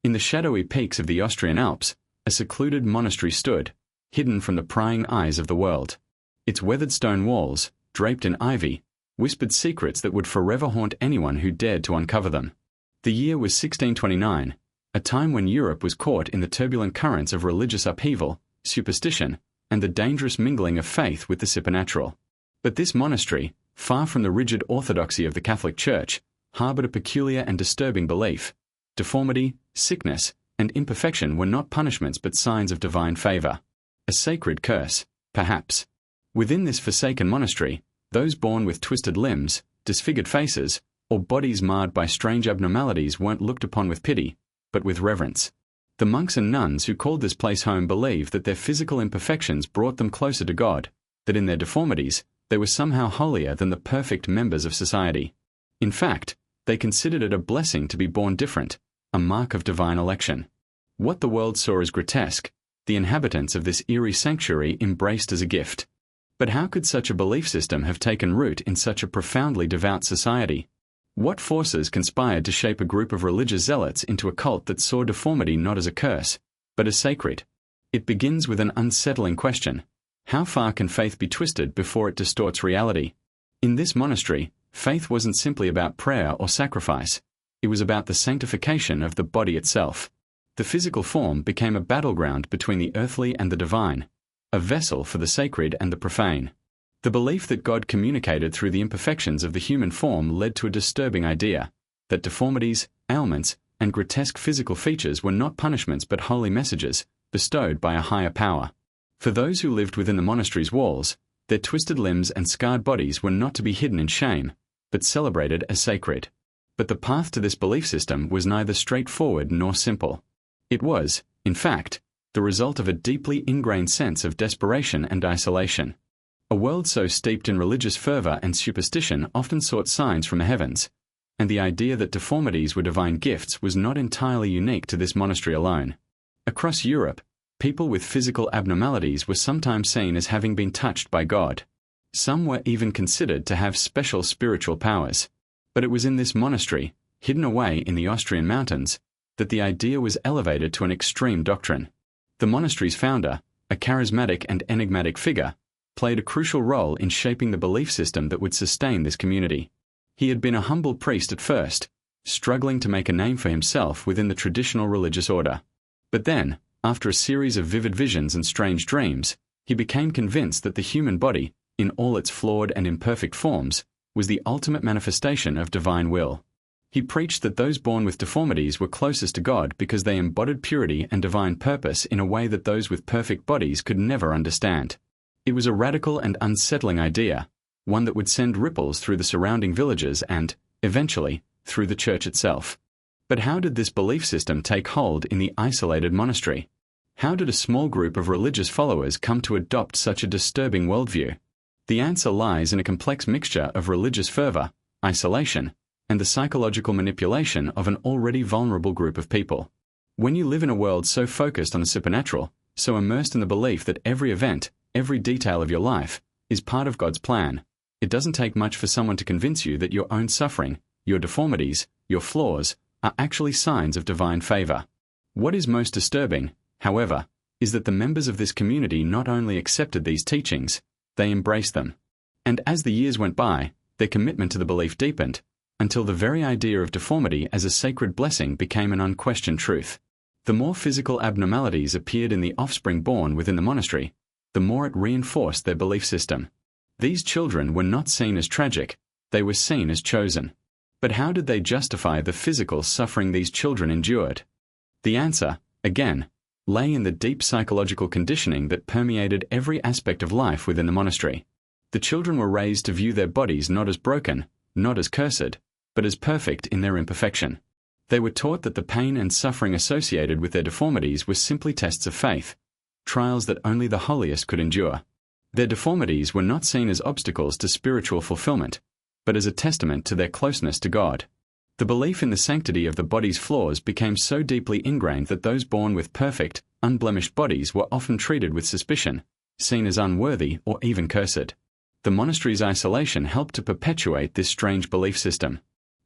In the shadowy peaks of the Austrian Alps, a secluded monastery stood, hidden from the prying eyes of the world. Its weathered stone walls, draped in ivy, whispered secrets that would forever haunt anyone who dared to uncover them. The year was 1629, a time when Europe was caught in the turbulent currents of religious upheaval, superstition, and the dangerous mingling of faith with the supernatural. But this monastery, far from the rigid orthodoxy of the Catholic Church, harbored a peculiar and disturbing belief. Deformity, sickness, and imperfection were not punishments but signs of divine favor. A sacred curse, perhaps. Within this forsaken monastery, those born with twisted limbs, disfigured faces, or bodies marred by strange abnormalities weren't looked upon with pity, but with reverence. The monks and nuns who called this place home believed that their physical imperfections brought them closer to God, that in their deformities, they were somehow holier than the perfect members of society. In fact, they considered it a blessing to be born different, a mark of divine election. What the world saw as grotesque, the inhabitants of this eerie sanctuary embraced as a gift. But how could such a belief system have taken root in such a profoundly devout society? What forces conspired to shape a group of religious zealots into a cult that saw deformity not as a curse, but as sacred? It begins with an unsettling question. How far can faith be twisted before it distorts reality? In this monastery, faith wasn't simply about prayer or sacrifice. It was about the sanctification of the body itself. The physical form became a battleground between the earthly and the divine, a vessel for the sacred and the profane. The belief that God communicated through the imperfections of the human form led to a disturbing idea, that deformities, ailments, and grotesque physical features were not punishments but holy messages, bestowed by a higher power. For those who lived within the monastery's walls, their twisted limbs and scarred bodies were not to be hidden in shame, but celebrated as sacred. But the path to this belief system was neither straightforward nor simple. It was, in fact, the result of a deeply ingrained sense of desperation and isolation. A world so steeped in religious fervor and superstition often sought signs from the heavens, and the idea that deformities were divine gifts was not entirely unique to this monastery alone. Across Europe, people with physical abnormalities were sometimes seen as having been touched by God. Some were even considered to have special spiritual powers. But it was in this monastery, hidden away in the Austrian mountains, that the idea was elevated to an extreme doctrine. The monastery's founder, a charismatic and enigmatic figure, played a crucial role in shaping the belief system that would sustain this community. He had been a humble priest at first, struggling to make a name for himself within the traditional religious order. But then, after a series of vivid visions and strange dreams, he became convinced that the human body, in all its flawed and imperfect forms, was the ultimate manifestation of divine will. He preached that those born with deformities were closest to God because they embodied purity and divine purpose in a way that those with perfect bodies could never understand. It was a radical and unsettling idea, one that would send ripples through the surrounding villages and, eventually, through the church itself. But how did this belief system take hold in the isolated monastery? How did a small group of religious followers come to adopt such a disturbing worldview? The answer lies in a complex mixture of religious fervor, isolation, and the psychological manipulation of an already vulnerable group of people. When you live in a world so focused on the supernatural, so immersed in the belief that every event, every detail of your life, is part of God's plan, it doesn't take much for someone to convince you that your own suffering, your deformities, your flaws, are actually signs of divine favor. What is most disturbing, however, is that the members of this community not only accepted these teachings, they embraced them. And as the years went by, their commitment to the belief deepened, until the very idea of deformity as a sacred blessing became an unquestioned truth. The more physical abnormalities appeared in the offspring born within the monastery, the more it reinforced their belief system. These children were not seen as tragic, they were seen as chosen. But how did they justify the physical suffering these children endured? The answer, again, lay in the deep psychological conditioning that permeated every aspect of life within the monastery. The children were raised to view their bodies not as broken, not as cursed, but as perfect in their imperfection. They were taught that the pain and suffering associated with their deformities were simply tests of faith, trials that only the holiest could endure. Their deformities were not seen as obstacles to spiritual fulfillment, but as a testament to their closeness to God. The belief in the sanctity of the body's flaws became so deeply ingrained that those born with perfect, unblemished bodies were often treated with suspicion, seen as unworthy or even cursed. The monastery's isolation helped to perpetuate this strange belief system.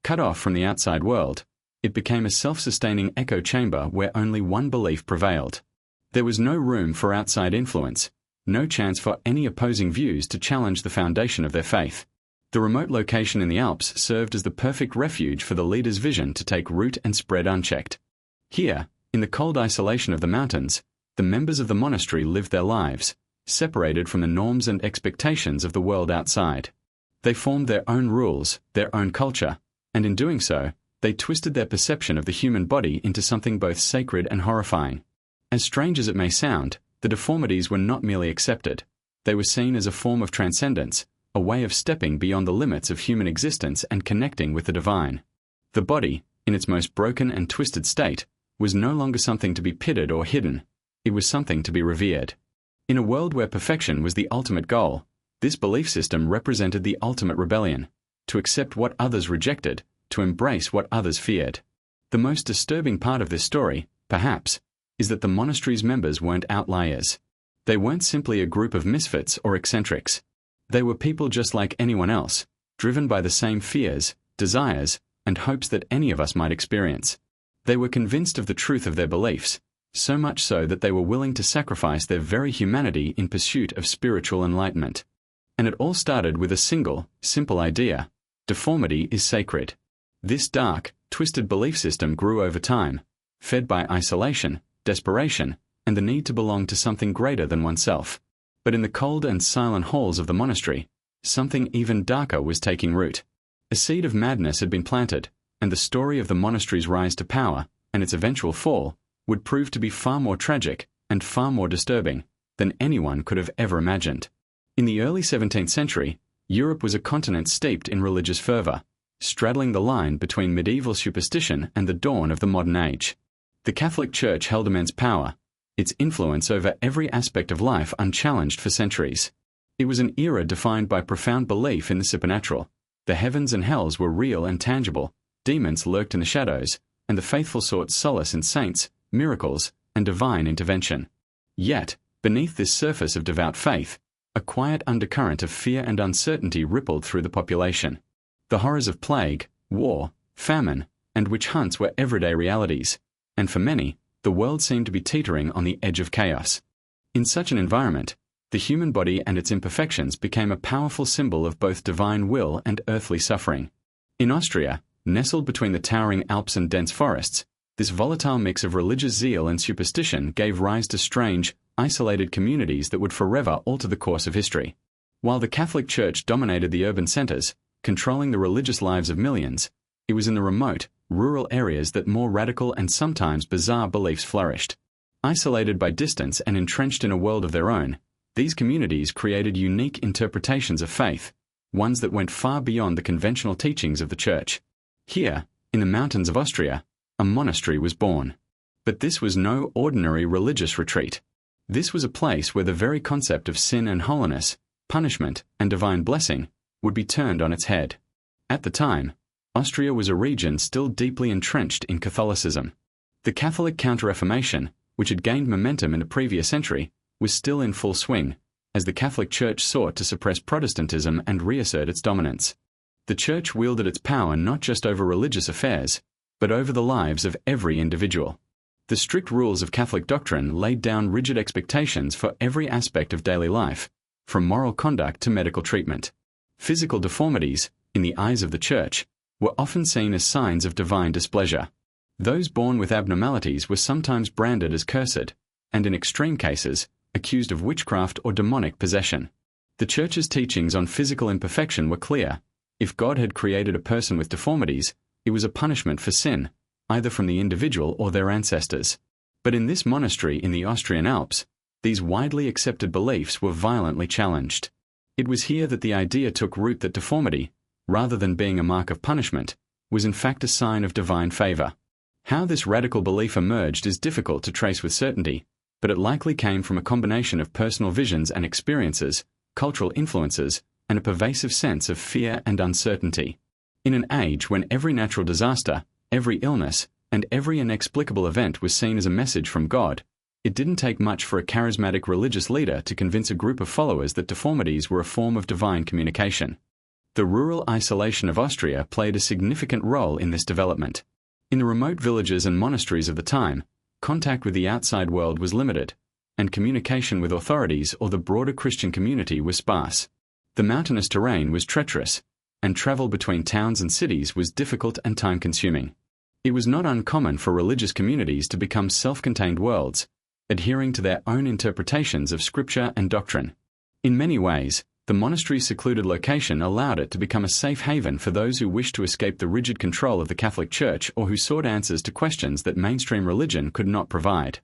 Cut off from the outside world, It became a self-sustaining echo chamber where only one belief prevailed. There was no room for outside influence, no chance for any opposing views to challenge the foundation of their faith. The remote location in the Alps served as the perfect refuge for the leader's vision to take root and spread unchecked. Here, in the cold isolation of the mountains, the members of the monastery lived their lives, separated from the norms and expectations of the world outside. They formed their own rules, their own culture, and in doing so, they twisted their perception of the human body into something both sacred and horrifying. As strange as it may sound, the deformities were not merely accepted. They were seen as a form of transcendence, a way of stepping beyond the limits of human existence and connecting with the divine. The body, in its most broken and twisted state, was no longer something to be pitted or hidden. It was something to be revered. In a world where perfection was the ultimate goal, this belief system represented the ultimate rebellion, to accept what others rejected, to embrace what others feared. The most disturbing part of this story, perhaps, is that the monastery's members weren't outliers. They weren't simply a group of misfits or eccentrics. They were people just like anyone else, driven by the same fears, desires, and hopes that any of us might experience. They were convinced of the truth of their beliefs, so much so that they were willing to sacrifice their very humanity in pursuit of spiritual enlightenment. And it all started with a simple idea: deformity is sacred. This dark, twisted belief system grew over time, fed by isolation, desperation, and the need to belong to something greater than oneself. But in the cold and silent halls of the monastery, something even darker was taking root. A seed of madness had been planted, and the story of the monastery's rise to power, and its eventual fall, would prove to be far more tragic and far more disturbing than anyone could have ever imagined. In the early 17th century, Europe was a continent steeped in religious fervor, straddling the line between medieval superstition and the dawn of the modern age. The Catholic Church held immense power, its influence over every aspect of life unchallenged for centuries. It was an era defined by profound belief in the supernatural. The heavens and hells were real and tangible, demons lurked in the shadows, and the faithful sought solace in saints, miracles, and divine intervention. Yet, beneath this surface of devout faith, a quiet undercurrent of fear and uncertainty rippled through the population. The horrors of plague, war, famine, and witch hunts were everyday realities, and for many, the world seemed to be teetering on the edge of chaos. In such an environment, the human body and its imperfections became a powerful symbol of both divine will and earthly suffering. In Austria, nestled between the towering Alps and dense forests, this volatile mix of religious zeal and superstition gave rise to strange, isolated communities that would forever alter the course of history. While the Catholic Church dominated the urban centers, controlling the religious lives of millions, it was in the remote, rural areas that more radical and sometimes bizarre beliefs flourished. Isolated by distance and entrenched in a world of their own, these communities created unique interpretations of faith, ones that went far beyond the conventional teachings of the Church. Here, in the mountains of Austria, a monastery was born. But this was no ordinary religious retreat. This was a place where the very concept of sin and holiness, punishment and divine blessing, would be turned on its head. At the time, Austria was a region still deeply entrenched in Catholicism. The Catholic Counter-Reformation, which had gained momentum in the previous century, was still in full swing, as the Catholic Church sought to suppress Protestantism and reassert its dominance. The Church wielded its power not just over religious affairs, but over the lives of every individual. The strict rules of Catholic doctrine laid down rigid expectations for every aspect of daily life, from moral conduct to medical treatment. Physical deformities, in the eyes of the Church, were often seen as signs of divine displeasure. Those born with abnormalities were sometimes branded as cursed, and in extreme cases, accused of witchcraft or demonic possession. The Church's teachings on physical imperfection were clear. If God had created a person with deformities, it was a punishment for sin, either from the individual or their ancestors. But in this monastery in the Austrian Alps, these widely accepted beliefs were violently challenged. It was here that the idea took root that deformity, rather than being a mark of punishment, was in fact a sign of divine favor. How this radical belief emerged is difficult to trace with certainty, but it likely came from a combination of personal visions and experiences, cultural influences, and a pervasive sense of fear and uncertainty. In an age when every natural disaster, every illness, and every inexplicable event was seen as a message from God, it didn't take much for a charismatic religious leader to convince a group of followers that deformities were a form of divine communication. The rural isolation of Austria played a significant role in this development. In the remote villages and monasteries of the time, contact with the outside world was limited, and communication with authorities or the broader Christian community was sparse. The mountainous terrain was treacherous, and travel between towns and cities was difficult and time-consuming. It was not uncommon for religious communities to become self-contained worlds, adhering to their own interpretations of scripture and doctrine. In many ways, the monastery's secluded location allowed it to become a safe haven for those who wished to escape the rigid control of the Catholic Church or who sought answers to questions that mainstream religion could not provide.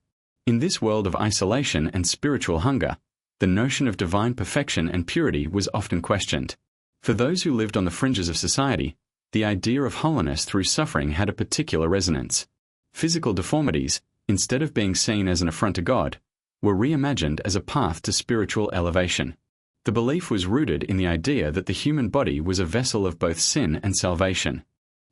In this world of isolation and spiritual hunger, the notion of divine perfection and purity was often questioned. For those who lived on the fringes of society, the idea of holiness through suffering had a particular resonance. Physical deformities, instead of being seen as an affront to God, were reimagined as a path to spiritual elevation. The belief was rooted in the idea that the human body was a vessel of both sin and salvation.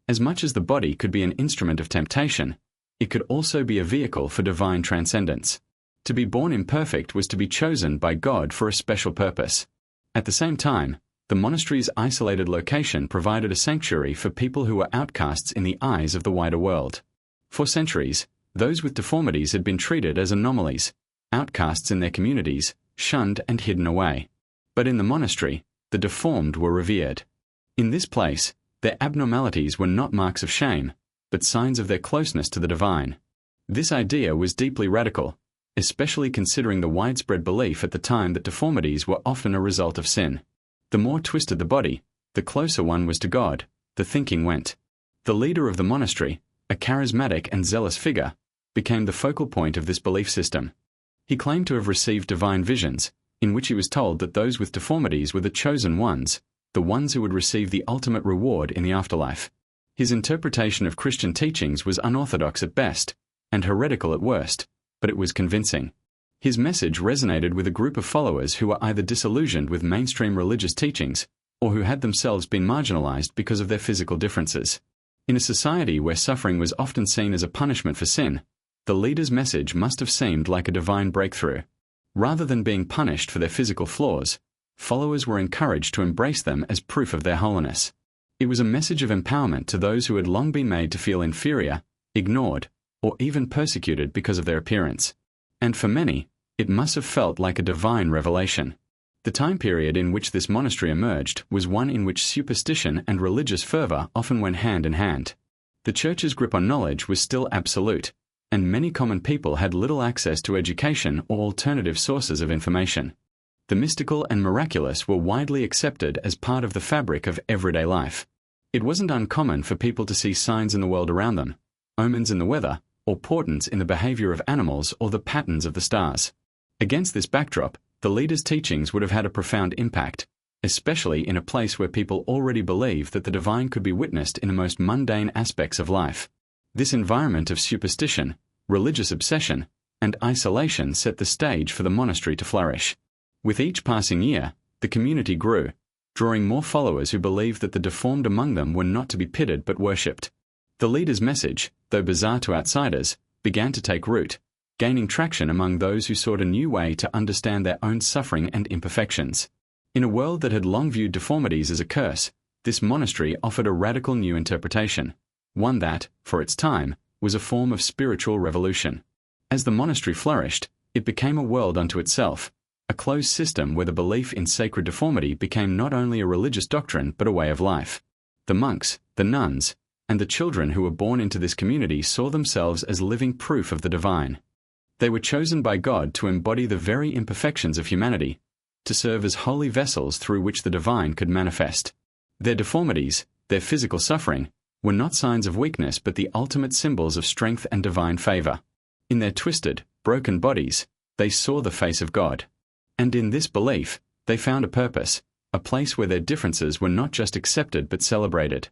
As much as the body could be an instrument of temptation, it could also be a vehicle for divine transcendence. To be born imperfect was to be chosen by God for a special purpose. At the same time, the monastery's isolated location provided a sanctuary for people who were outcasts in the eyes of the wider world. For centuries, those with deformities had been treated as anomalies, outcasts in their communities, shunned and hidden away. But in the monastery, the deformed were revered. In this place, their abnormalities were not marks of shame, but signs of their closeness to the divine. This idea was deeply radical, especially considering the widespread belief at the time that deformities were often a result of sin. The more twisted the body, the closer one was to God, the thinking went. The leader of the monastery, a charismatic and zealous figure, became the focal point of this belief system. He claimed to have received divine visions, in which he was told that those with deformities were the chosen ones, the ones who would receive the ultimate reward in the afterlife. His interpretation of Christian teachings was unorthodox at best, and heretical at worst, but it was convincing. His message resonated with a group of followers who were either disillusioned with mainstream religious teachings, or who had themselves been marginalized because of their physical differences. In a society where suffering was often seen as a punishment for sin, the leader's message must have seemed like a divine breakthrough. Rather than being punished for their physical flaws, followers were encouraged to embrace them as proof of their holiness. It was a message of empowerment to those who had long been made to feel inferior, ignored, or even persecuted because of their appearance. And for many, it must have felt like a divine revelation. The time period in which this monastery emerged was one in which superstition and religious fervor often went hand in hand. The Church's grip on knowledge was still absolute, and many common people had little access to education or alternative sources of information. The mystical and miraculous were widely accepted as part of the fabric of everyday life. It wasn't uncommon for people to see signs in the world around them, omens in the weather, or portents in the behavior of animals or the patterns of the stars. Against this backdrop, the leader's teachings would have had a profound impact, especially in a place where people already believed that the divine could be witnessed in the most mundane aspects of life. This environment of superstition, religious obsession, and isolation set the stage for the monastery to flourish. With each passing year, the community grew, drawing more followers who believed that the deformed among them were not to be pitied but worshipped. The leader's message, though bizarre to outsiders, began to take root, gaining traction among those who sought a new way to understand their own suffering and imperfections. In a world that had long viewed deformities as a curse, this monastery offered a radical new interpretation, one that, for its time, was a form of spiritual revolution. As the monastery flourished, it became a world unto itself, a closed system where the belief in sacred deformity became not only a religious doctrine but a way of life. The monks, the nuns, and the children who were born into this community saw themselves as living proof of the divine. They were chosen by God to embody the very imperfections of humanity, to serve as holy vessels through which the divine could manifest. Their deformities, their physical suffering, were not signs of weakness but the ultimate symbols of strength and divine favor. In their twisted, broken bodies, they saw the face of God. And in this belief, they found a purpose, a place where their differences were not just accepted but celebrated.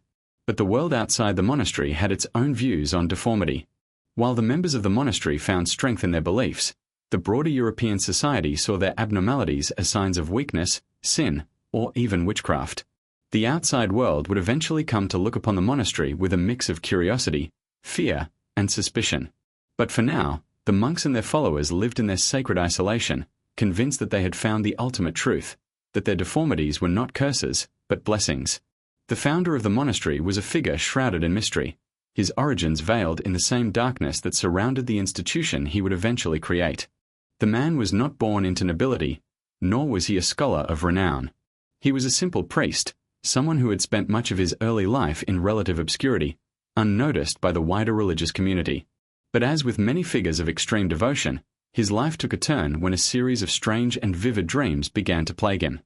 But the world outside the monastery had its own views on deformity. While the members of the monastery found strength in their beliefs, the broader European society saw their abnormalities as signs of weakness, sin, or even witchcraft. The outside world would eventually come to look upon the monastery with a mix of curiosity, fear, and suspicion. But for now, the monks and their followers lived in their sacred isolation, convinced that they had found the ultimate truth, that their deformities were not curses, but blessings. The founder of the monastery was a figure shrouded in mystery, his origins veiled in the same darkness that surrounded the institution he would eventually create. The man was not born into nobility, nor was he a scholar of renown. He was a simple priest, someone who had spent much of his early life in relative obscurity, unnoticed by the wider religious community. But as with many figures of extreme devotion, his life took a turn when a series of strange and vivid dreams began to plague him.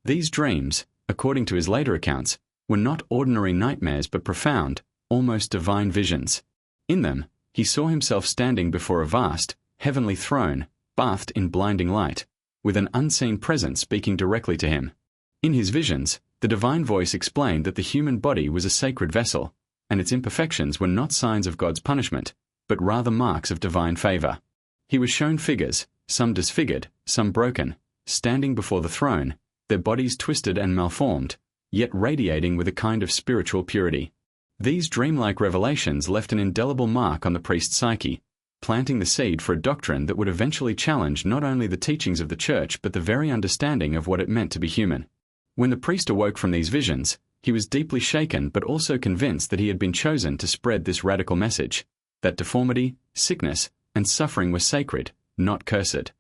These dreams, according to his later accounts, were not ordinary nightmares but profound, almost divine visions. In them, he saw himself standing before a vast, heavenly throne, bathed in blinding light, with an unseen presence speaking directly to him. In his visions, the divine voice explained that the human body was a sacred vessel, and its imperfections were not signs of God's punishment, but rather marks of divine favor. He was shown figures, some disfigured, some broken, standing before the throne, their bodies twisted and malformed, yet radiating with a kind of spiritual purity. These dreamlike revelations left an indelible mark on the priest's psyche, planting the seed for a doctrine that would eventually challenge not only the teachings of the Church but the very understanding of what it meant to be human. When the priest awoke from these visions, he was deeply shaken but also convinced that he had been chosen to spread this radical message, that deformity, sickness, and suffering were sacred, not cursed.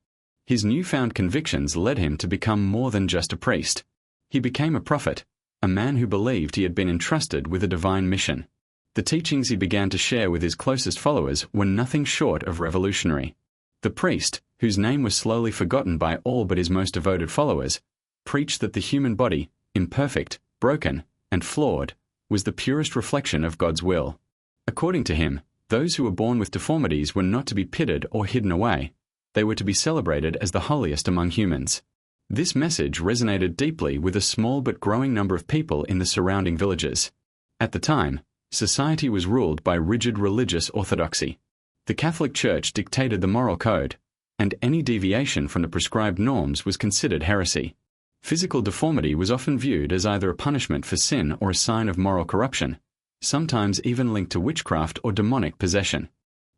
His newfound convictions led him to become more than just a priest. He became a prophet, a man who believed he had been entrusted with a divine mission. The teachings he began to share with his closest followers were nothing short of revolutionary. The priest, whose name was slowly forgotten by all but his most devoted followers, preached that the human body, imperfect, broken, and flawed, was the purest reflection of God's will. According to him, those who were born with deformities were not to be pitted or hidden away. They were to be celebrated as the holiest among humans. This message resonated deeply with a small but growing number of people in the surrounding villages. At the time, society was ruled by rigid religious orthodoxy. The Catholic Church dictated the moral code, and any deviation from the prescribed norms was considered heresy. Physical deformity was often viewed as either a punishment for sin or a sign of moral corruption, sometimes even linked to witchcraft or demonic possession.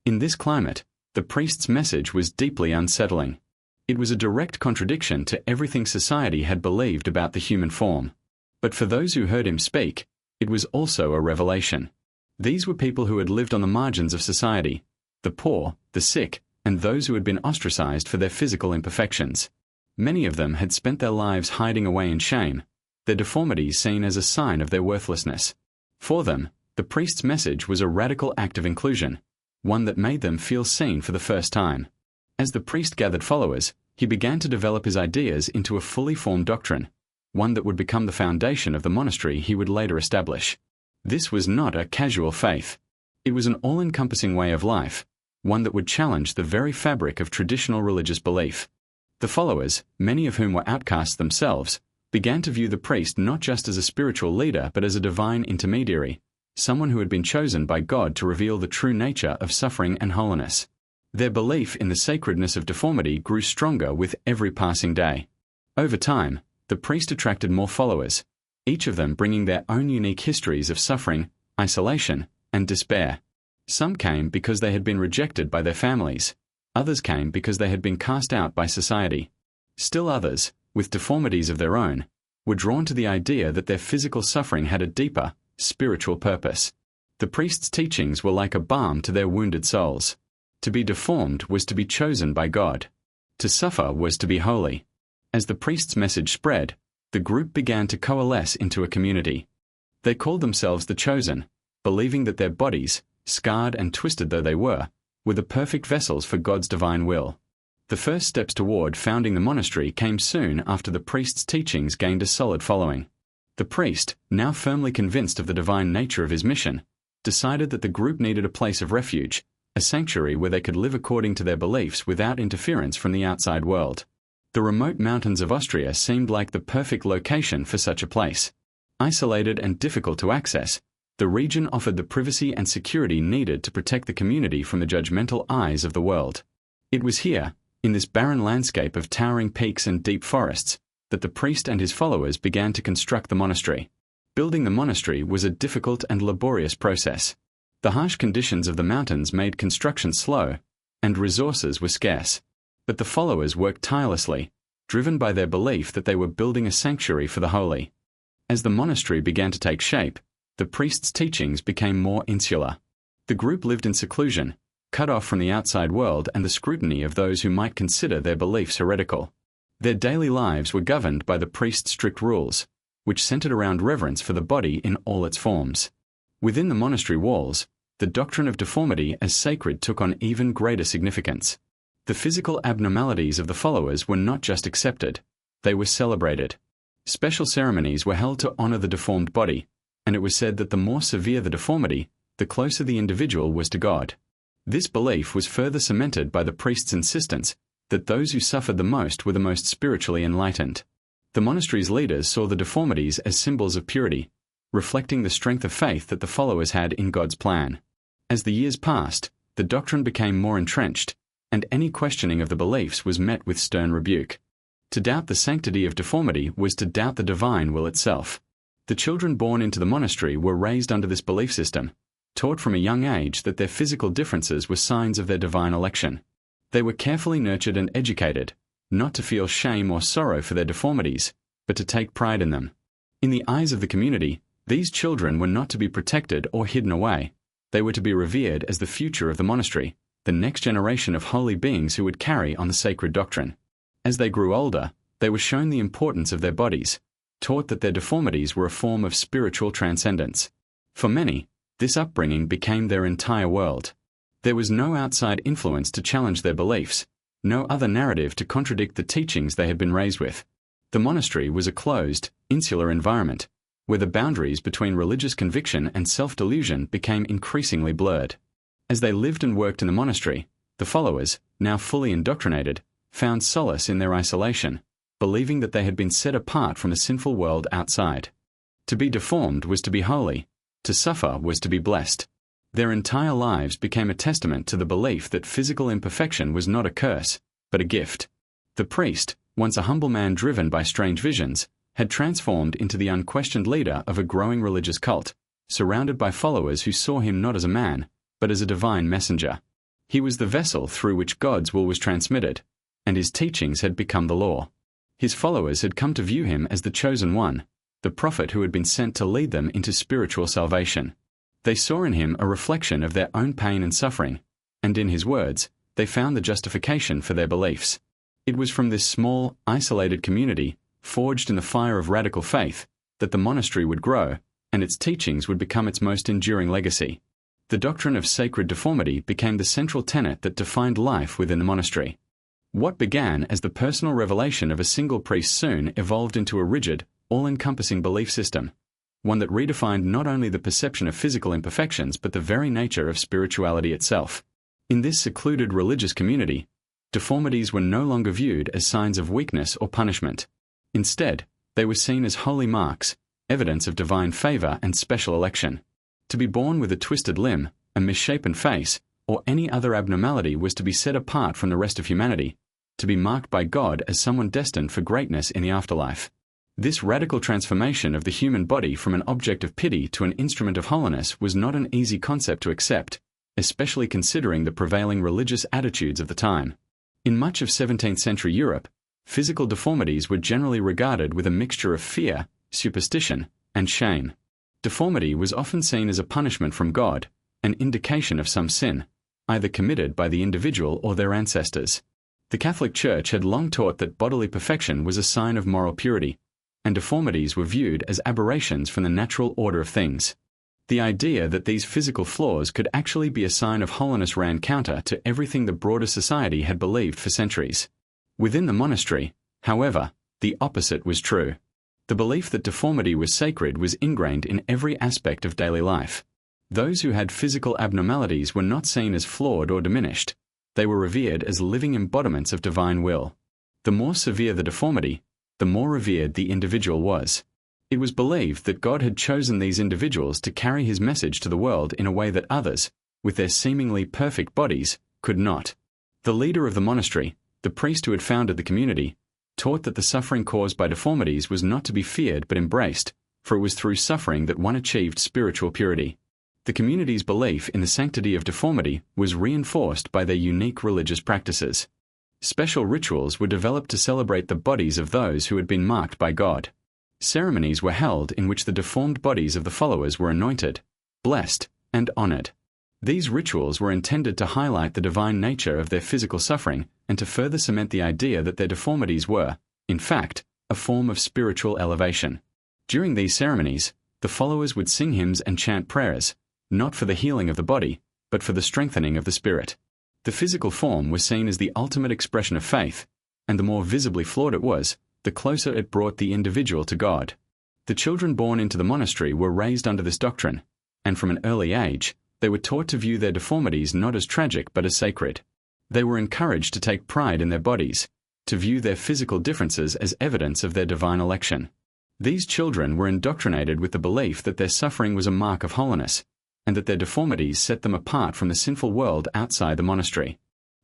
In this climate, the priest's message was deeply unsettling. It was a direct contradiction to everything society had believed about the human form. But for those who heard him speak, it was also a revelation. These were people who had lived on the margins of society, the poor, the sick, and those who had been ostracized for their physical imperfections. Many of them had spent their lives hiding away in shame, their deformities seen as a sign of their worthlessness. For them, the priest's message was a radical act of inclusion, one that made them feel seen for the first time. As the priest gathered followers, he began to develop his ideas into a fully formed doctrine, one that would become the foundation of the monastery he would later establish. This was not a casual faith. It was an all-encompassing way of life, one that would challenge the very fabric of traditional religious belief. The followers, many of whom were outcasts themselves, began to view the priest not just as a spiritual leader but as a divine intermediary, someone who had been chosen by God to reveal the true nature of suffering and holiness. Their belief in the sacredness of deformity grew stronger with every passing day. Over time, the priest attracted more followers, each of them bringing their own unique histories of suffering, isolation, and despair. Some came because they had been rejected by their families. Others came because they had been cast out by society. Still others, with deformities of their own, were drawn to the idea that their physical suffering had a deeper, spiritual purpose. The priest's teachings were like a balm to their wounded souls. To be deformed was to be chosen by God. To suffer was to be holy. As the priest's message spread, the group began to coalesce into a community. They called themselves the Chosen, believing that their bodies, scarred and twisted though they were the perfect vessels for God's divine will. The first steps toward founding the monastery came soon after the priest's teachings gained a solid following. The priest, now firmly convinced of the divine nature of his mission, decided that the group needed a place of refuge, a sanctuary where they could live according to their beliefs without interference from the outside world. The remote mountains of Austria seemed like the perfect location for such a place. Isolated and difficult to access, the region offered the privacy and security needed to protect the community from the judgmental eyes of the world. It was here, in this barren landscape of towering peaks and deep forests, that the priest and his followers began to construct the monastery. Building the monastery was a difficult and laborious process. The harsh conditions of the mountains made construction slow, and resources were scarce. But the followers worked tirelessly, driven by their belief that they were building a sanctuary for the holy. As the monastery began to take shape, the priest's teachings became more insular. The group lived in seclusion, cut off from the outside world and the scrutiny of those who might consider their beliefs heretical. Their daily lives were governed by the priest's strict rules, which centered around reverence for the body in all its forms. Within the monastery walls, the doctrine of deformity as sacred took on even greater significance. The physical abnormalities of the followers were not just accepted, they were celebrated. Special ceremonies were held to honor the deformed body, and it was said that the more severe the deformity, the closer the individual was to God. This belief was further cemented by the priest's insistence that those who suffered the most were the most spiritually enlightened. The monastery's leaders saw the deformities as symbols of purity, reflecting the strength of faith that the followers had in God's plan. As the years passed, the doctrine became more entrenched, and any questioning of the beliefs was met with stern rebuke. To doubt the sanctity of deformity was to doubt the divine will itself. The children born into the monastery were raised under this belief system, taught from a young age that their physical differences were signs of their divine election. They were carefully nurtured and educated, not to feel shame or sorrow for their deformities, but to take pride in them. In the eyes of the community, these children were not to be protected or hidden away. They were to be revered as the future of the monastery, the next generation of holy beings who would carry on the sacred doctrine. As they grew older, they were shown the importance of their bodies, taught that their deformities were a form of spiritual transcendence. For many, this upbringing became their entire world. There was no outside influence to challenge their beliefs, no other narrative to contradict the teachings they had been raised with. The monastery was a closed, insular environment, where the boundaries between religious conviction and self-delusion became increasingly blurred. As they lived and worked in the monastery, the followers, now fully indoctrinated, found solace in their isolation, believing that they had been set apart from a sinful world outside. To be deformed was to be holy, to suffer was to be blessed. Their entire lives became a testament to the belief that physical imperfection was not a curse, but a gift. The priest, once a humble man driven by strange visions, had transformed into the unquestioned leader of a growing religious cult, surrounded by followers who saw him not as a man, but as a divine messenger. He was the vessel through which God's will was transmitted, and his teachings had become the law. His followers had come to view him as the chosen one, the prophet who had been sent to lead them into spiritual salvation. They saw in him a reflection of their own pain and suffering, and in his words, they found the justification for their beliefs. It was from this small, isolated community, forged in the fire of radical faith, that the monastery would grow, and its teachings would become its most enduring legacy. The doctrine of sacred deformity became the central tenet that defined life within the monastery. What began as the personal revelation of a single priest soon evolved into a rigid, all-encompassing belief system, one that redefined not only the perception of physical imperfections but the very nature of spirituality itself. In this secluded religious community, deformities were no longer viewed as signs of weakness or punishment. Instead, they were seen as holy marks, evidence of divine favor and special election. To be born with a twisted limb, a misshapen face, or any other abnormality was to be set apart from the rest of humanity, to be marked by God as someone destined for greatness in the afterlife. This radical transformation of the human body from an object of pity to an instrument of holiness was not an easy concept to accept, especially considering the prevailing religious attitudes of the time. In much of 17th century Europe, physical deformities were generally regarded with a mixture of fear, superstition, and shame. Deformity was often seen as a punishment from God, an indication of some sin, either committed by the individual or their ancestors. The Catholic Church had long taught that bodily perfection was a sign of moral purity, and deformities were viewed as aberrations from the natural order of things. The idea that these physical flaws could actually be a sign of holiness ran counter to everything the broader society had believed for centuries. Within the monastery, however, the opposite was true. The belief that deformity was sacred was ingrained in every aspect of daily life. Those who had physical abnormalities were not seen as flawed or diminished. They were revered as living embodiments of divine will. The more severe the deformity, the more revered the individual was. It was believed that God had chosen these individuals to carry his message to the world in a way that others, with their seemingly perfect bodies, could not. The leader of the monastery, the priest who had founded the community, taught that the suffering caused by deformities was not to be feared but embraced, for it was through suffering that one achieved spiritual purity. The community's belief in the sanctity of deformity was reinforced by their unique religious practices. Special rituals were developed to celebrate the bodies of those who had been marked by God. Ceremonies were held in which the deformed bodies of the followers were anointed, blessed, and honored. These rituals were intended to highlight the divine nature of their physical suffering and to further cement the idea that their deformities were, in fact, a form of spiritual elevation. During these ceremonies, the followers would sing hymns and chant prayers, not for the healing of the body, but for the strengthening of the spirit. The physical form was seen as the ultimate expression of faith, and the more visibly flawed it was, the closer it brought the individual to God. The children born into the monastery were raised under this doctrine, and from an early age, they were taught to view their deformities not as tragic but as sacred. They were encouraged to take pride in their bodies, to view their physical differences as evidence of their divine election. These children were indoctrinated with the belief that their suffering was a mark of holiness, and that their deformities set them apart from the sinful world outside the monastery.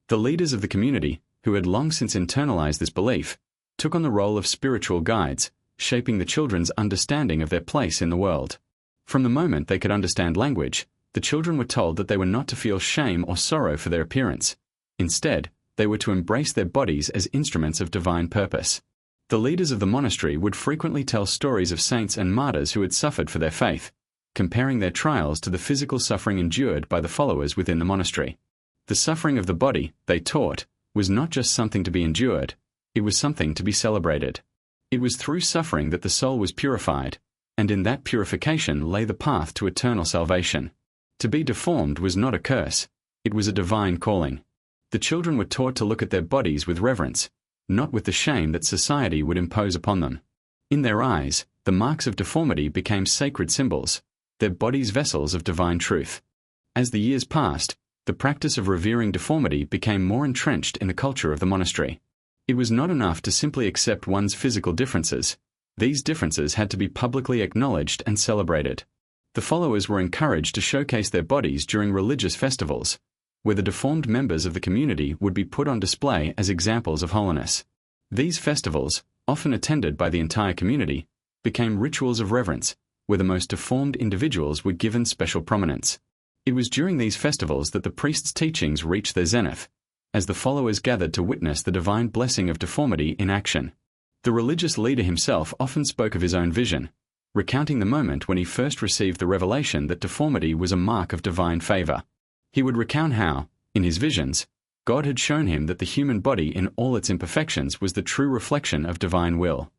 The leaders of the community, who had long since internalized this belief, took on the role of spiritual guides, shaping the children's understanding of their place in the world. From the moment they could understand language, the children were told that they were not to feel shame or sorrow for their appearance. Instead, they were to embrace their bodies as instruments of divine purpose. The leaders of the monastery would frequently tell stories of saints and martyrs who had suffered for their faith, comparing their trials to the physical suffering endured by the followers within the monastery. The suffering of the body, they taught, was not just something to be endured, it was something to be celebrated. It was through suffering that the soul was purified, and in that purification lay the path to eternal salvation. To be deformed was not a curse, it was a divine calling. The children were taught to look at their bodies with reverence, not with the shame that society would impose upon them. In their eyes, the marks of deformity became sacred symbols, their bodies vessels of divine truth. As the years passed, the practice of revering deformity became more entrenched in the culture of the monastery. It was not enough to simply accept one's physical differences. These differences had to be publicly acknowledged and celebrated. The followers were encouraged to showcase their bodies during religious festivals, where the deformed members of the community would be put on display as examples of holiness. These festivals, often attended by the entire community, became rituals of reverence, where the most deformed individuals were given special prominence. It was during these festivals that the priest's teachings reached their zenith, as the followers gathered to witness the divine blessing of deformity in action. The religious leader himself often spoke of his own vision, recounting the moment when he first received the revelation that deformity was a mark of divine favor. He would recount how, in his visions, God had shown him that the human body in all its imperfections was the true reflection of divine will.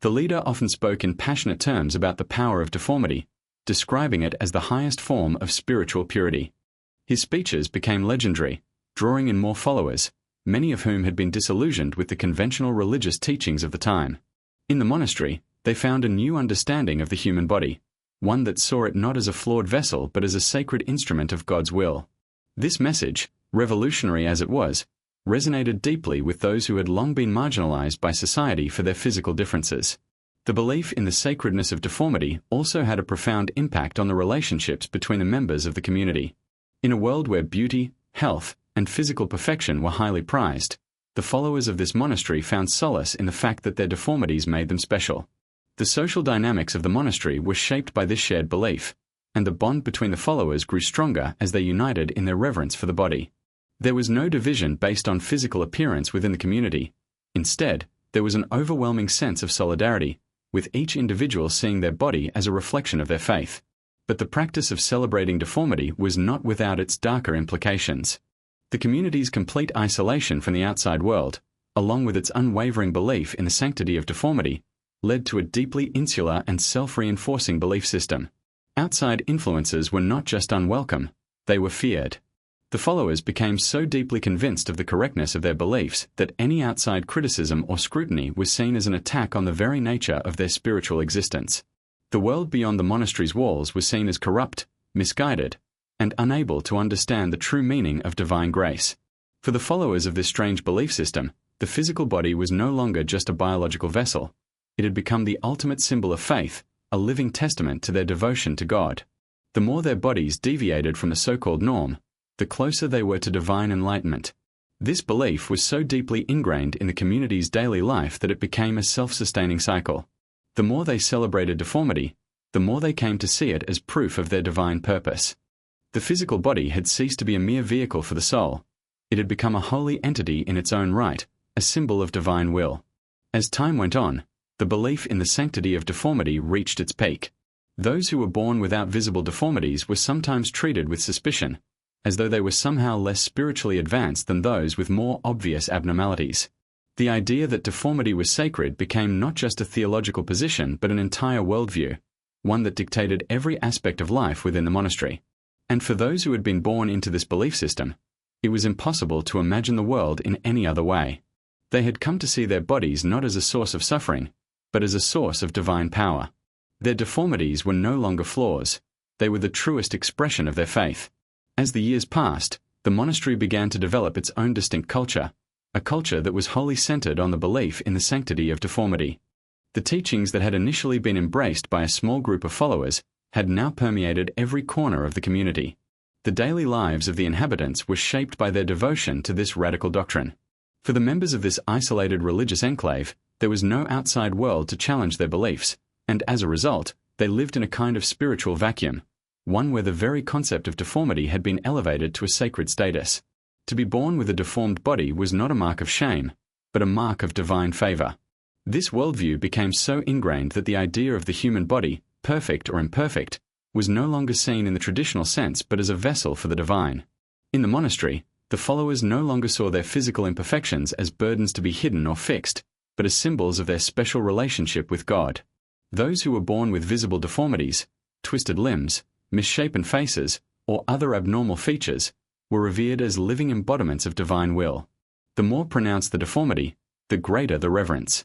The leader often spoke in passionate terms about the power of deformity, describing it as the highest form of spiritual purity. His speeches became legendary, drawing in more followers, many of whom had been disillusioned with the conventional religious teachings of the time. In the monastery, they found a new understanding of the human body, one that saw it not as a flawed vessel but as a sacred instrument of God's will. This message, revolutionary as it was, resonated deeply with those who had long been marginalized by society for their physical differences. The belief in the sacredness of deformity also had a profound impact on the relationships between the members of the community. In a world where beauty, health, and physical perfection were highly prized, the followers of this monastery found solace in the fact that their deformities made them special. The social dynamics of the monastery were shaped by this shared belief, and the bond between the followers grew stronger as they united in their reverence for the body. There was no division based on physical appearance within the community. Instead, there was an overwhelming sense of solidarity, with each individual seeing their body as a reflection of their faith. But the practice of celebrating deformity was not without its darker implications. The community's complete isolation from the outside world, along with its unwavering belief in the sanctity of deformity, led to a deeply insular and self-reinforcing belief system. Outside influences were not just unwelcome, they were feared. The followers became so deeply convinced of the correctness of their beliefs that any outside criticism or scrutiny was seen as an attack on the very nature of their spiritual existence. The world beyond the monastery's walls was seen as corrupt, misguided, and unable to understand the true meaning of divine grace. For the followers of this strange belief system, the physical body was no longer just a biological vessel. It had become the ultimate symbol of faith, a living testament to their devotion to God. The more their bodies deviated from the so-called norm, the closer they were to divine enlightenment. This belief was so deeply ingrained in the community's daily life that it became a self-sustaining cycle. The more they celebrated deformity, the more they came to see it as proof of their divine purpose. The physical body had ceased to be a mere vehicle for the soul. It had become a holy entity in its own right, a symbol of divine will. As time went on, the belief in the sanctity of deformity reached its peak. Those who were born without visible deformities were sometimes treated with suspicion, as though they were somehow less spiritually advanced than those with more obvious abnormalities. The idea that deformity was sacred became not just a theological position but an entire worldview, one that dictated every aspect of life within the monastery. And for those who had been born into this belief system, it was impossible to imagine the world in any other way. They had come to see their bodies not as a source of suffering, but as a source of divine power. Their deformities were no longer flaws, they were the truest expression of their faith. As the years passed, the monastery began to develop its own distinct culture, a culture that was wholly centered on the belief in the sanctity of deformity. The teachings that had initially been embraced by a small group of followers had now permeated every corner of the community. The daily lives of the inhabitants were shaped by their devotion to this radical doctrine. For the members of this isolated religious enclave, there was no outside world to challenge their beliefs, and as a result, they lived in a kind of spiritual vacuum, one where the very concept of deformity had been elevated to a sacred status. To be born with a deformed body was not a mark of shame, but a mark of divine favor. This worldview became so ingrained that the idea of the human body, perfect or imperfect, was no longer seen in the traditional sense but as a vessel for the divine. In the monastery, the followers no longer saw their physical imperfections as burdens to be hidden or fixed, but as symbols of their special relationship with God. Those who were born with visible deformities, twisted limbs, misshapen faces, or other abnormal features, were revered as living embodiments of divine will. The more pronounced the deformity, the greater the reverence.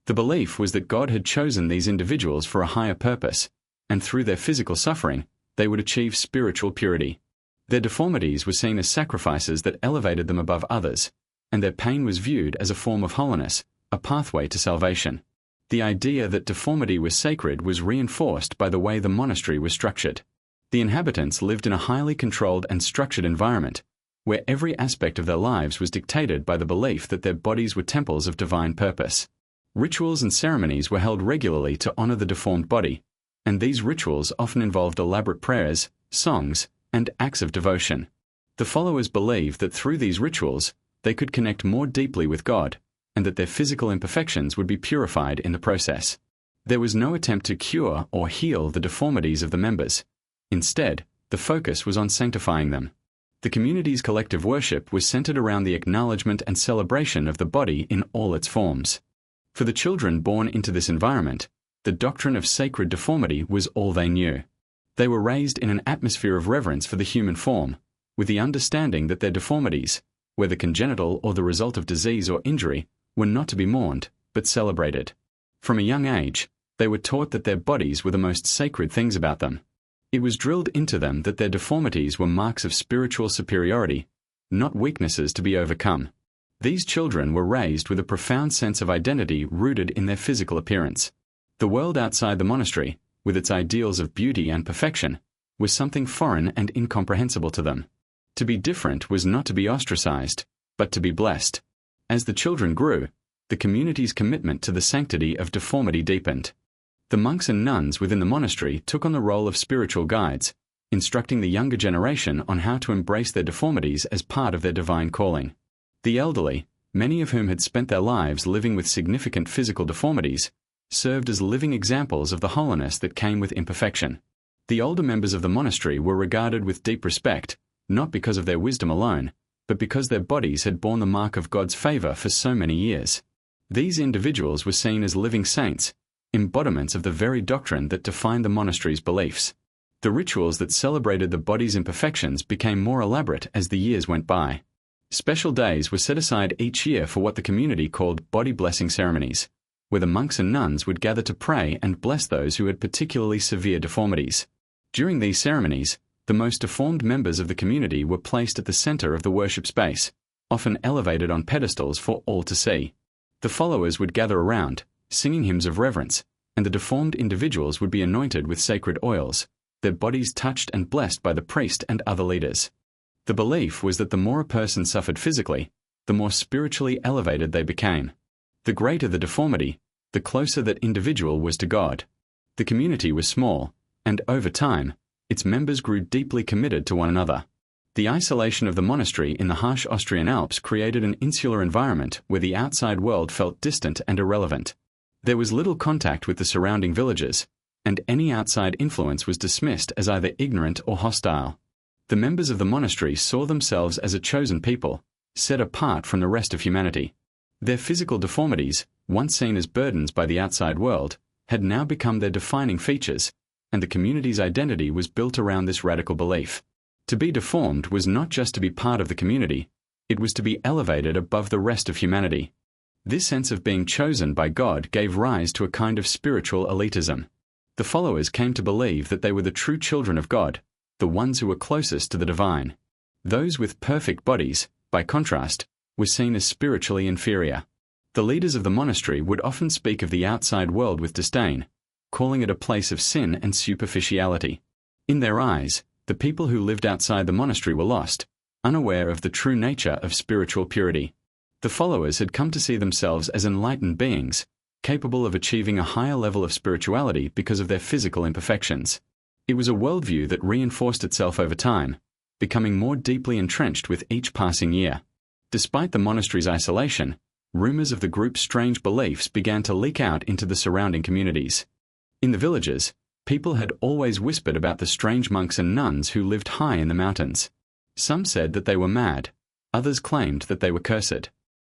The belief was that God had chosen these individuals for a higher purpose, and through their physical suffering, they would achieve spiritual purity. Their deformities were seen as sacrifices that elevated them above others, and their pain was viewed as a form of holiness, a pathway to salvation. The idea that deformity was sacred was reinforced by the way the monastery was structured. The inhabitants lived in a highly controlled and structured environment, where every aspect of their lives was dictated by the belief that their bodies were temples of divine purpose. Rituals and ceremonies were held regularly to honor the deformed body, and these rituals often involved elaborate prayers, songs, and acts of devotion. The followers believed that through these rituals, they could connect more deeply with God, and that their physical imperfections would be purified in the process. There was no attempt to cure or heal the deformities of the members. Instead, the focus was on sanctifying them. The community's collective worship was centered around the acknowledgement and celebration of the body in all its forms. For the children born into this environment, the doctrine of sacred deformity was all they knew. They were raised in an atmosphere of reverence for the human form, with the understanding that their deformities, whether congenital or the result of disease or injury, were not to be mourned, but celebrated. From a young age, they were taught that their bodies were the most sacred things about them. It was drilled into them that their deformities were marks of spiritual superiority, not weaknesses to be overcome. These children were raised with a profound sense of identity rooted in their physical appearance. The world outside the monastery, with its ideals of beauty and perfection, was something foreign and incomprehensible to them. To be different was not to be ostracized, but to be blessed. As the children grew, the community's commitment to the sanctity of deformity deepened. The monks and nuns within the monastery took on the role of spiritual guides, instructing the younger generation on how to embrace their deformities as part of their divine calling. The elderly, many of whom had spent their lives living with significant physical deformities, served as living examples of the holiness that came with imperfection. The older members of the monastery were regarded with deep respect, not because of their wisdom alone, but because their bodies had borne the mark of God's favor for so many years. These individuals were seen as living saints, embodiments of the very doctrine that defined the monastery's beliefs. The rituals that celebrated the body's imperfections became more elaborate as the years went by. Special days were set aside each year for what the community called body blessing ceremonies, where the monks and nuns would gather to pray and bless those who had particularly severe deformities. During these ceremonies, the most deformed members of the community were placed at the center of the worship space, often elevated on pedestals for all to see. The followers would gather around, singing hymns of reverence, and the deformed individuals would be anointed with sacred oils, their bodies touched and blessed by the priest and other leaders. The belief was that the more a person suffered physically, the more spiritually elevated they became. The greater the deformity, the closer that individual was to God. The community was small, and over time, its members grew deeply committed to one another. The isolation of the monastery in the harsh Austrian Alps created an insular environment where the outside world felt distant and irrelevant. There was little contact with the surrounding villages, and any outside influence was dismissed as either ignorant or hostile. The members of the monastery saw themselves as a chosen people, set apart from the rest of humanity. Their physical deformities, once seen as burdens by the outside world, had now become their defining features, and the community's identity was built around this radical belief. To be deformed was not just to be part of the community, it was to be elevated above the rest of humanity. This sense of being chosen by God gave rise to a kind of spiritual elitism. The followers came to believe that they were the true children of God, the ones who were closest to the divine. Those with perfect bodies, by contrast, were seen as spiritually inferior. The leaders of the monastery would often speak of the outside world with disdain, calling it a place of sin and superficiality. In their eyes, the people who lived outside the monastery were lost, unaware of the true nature of spiritual purity. The followers had come to see themselves as enlightened beings, capable of achieving a higher level of spirituality because of their physical imperfections. It was a worldview that reinforced itself over time, becoming more deeply entrenched with each passing year. Despite the monastery's isolation, rumors of the group's strange beliefs began to leak out into the surrounding communities. In the villages, people had always whispered about the strange monks and nuns who lived high in the mountains. Some said that they were mad, others claimed that they were cursed.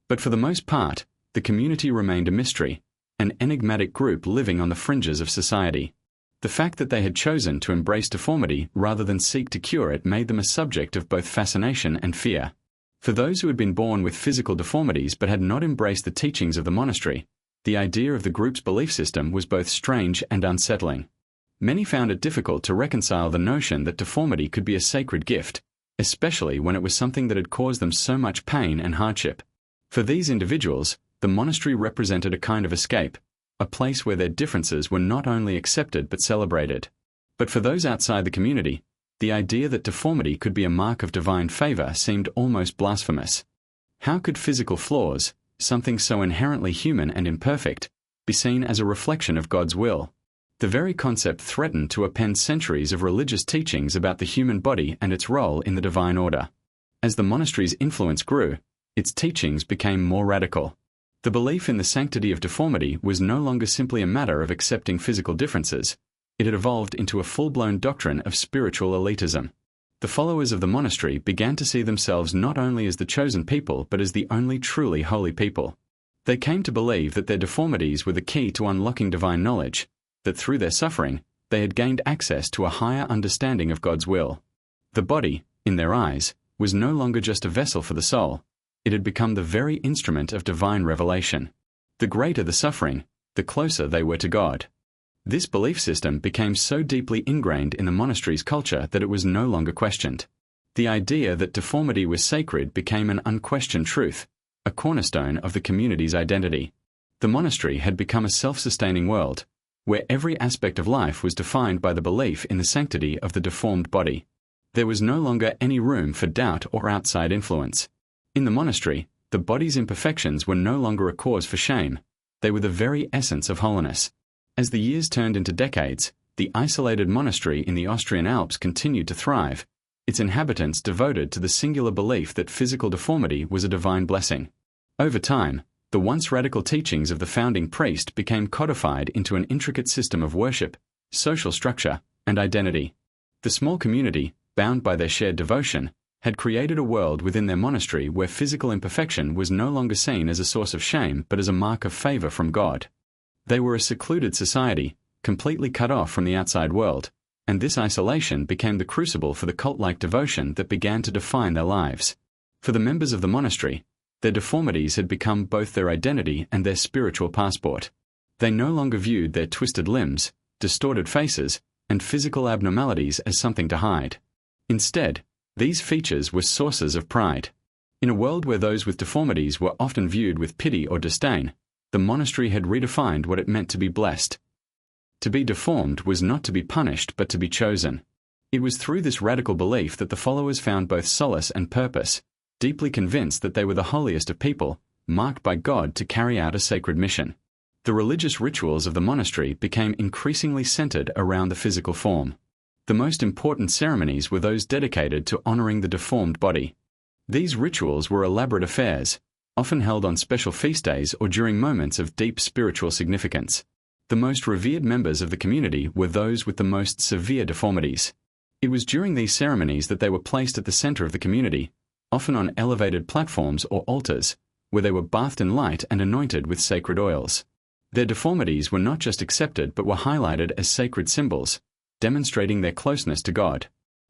But for the most part, the community remained a mystery, an enigmatic group living on the fringes of society. The fact that they had chosen to embrace deformity rather than seek to cure it made them a subject of both fascination and fear. For those who had been born with physical deformities but had not embraced the teachings of the monastery, the idea of the group's belief system was both strange and unsettling. Many found it difficult to reconcile the notion that deformity could be a sacred gift, especially when it was something that had caused them so much pain and hardship. For these individuals, the monastery represented a kind of escape, a place where their differences were not only accepted but celebrated. But for those outside the community, the idea that deformity could be a mark of divine favor seemed almost blasphemous. How could physical flaws, something so inherently human and imperfect, be seen as a reflection of God's will? The very concept threatened to append centuries of religious teachings about the human body and its role in the divine order. As the monastery's influence grew, its teachings became more radical. The belief in the sanctity of deformity was no longer simply a matter of accepting physical differences. It had evolved into a full-blown doctrine of spiritual elitism. The followers of the monastery began to see themselves not only as the chosen people but as the only truly holy people. They came to believe that their deformities were the key to unlocking divine knowledge, that through their suffering, they had gained access to a higher understanding of God's will. The body, in their eyes, was no longer just a vessel for the soul. It had become the very instrument of divine revelation. The greater the suffering, the closer they were to God. This belief system became so deeply ingrained in the monastery's culture that it was no longer questioned. The idea that deformity was sacred became an unquestioned truth, a cornerstone of the community's identity. The monastery had become a self-sustaining world, where every aspect of life was defined by the belief in the sanctity of the deformed body. There was no longer any room for doubt or outside influence. In the monastery, the body's imperfections were no longer a cause for shame. They were the very essence of holiness. As the years turned into decades, the isolated monastery in the Austrian Alps continued to thrive, its inhabitants devoted to the singular belief that physical deformity was a divine blessing. Over time, the once radical teachings of the founding priest became codified into an intricate system of worship, social structure, and identity. The small community, bound by their shared devotion, had created a world within their monastery where physical imperfection was no longer seen as a source of shame but as a mark of favor from God. They were a secluded society, completely cut off from the outside world, and this isolation became the crucible for the cult-like devotion that began to define their lives. For the members of the monastery, their deformities had become both their identity and their spiritual passport. They no longer viewed their twisted limbs, distorted faces, and physical abnormalities as something to hide. Instead, these features were sources of pride. In a world where those with deformities were often viewed with pity or disdain, the monastery had redefined what it meant to be blessed. To be deformed was not to be punished but to be chosen. It was through this radical belief that the followers found both solace and purpose, deeply convinced that they were the holiest of people, marked by God to carry out a sacred mission. The religious rituals of the monastery became increasingly centered around the physical form. The most important ceremonies were those dedicated to honoring the deformed body. These rituals were elaborate affairs, often held on special feast days or during moments of deep spiritual significance. The most revered members of the community were those with the most severe deformities. It was during these ceremonies that they were placed at the center of the community, often on elevated platforms or altars, where they were bathed in light and anointed with sacred oils. Their deformities were not just accepted but were highlighted as sacred symbols, demonstrating their closeness to God.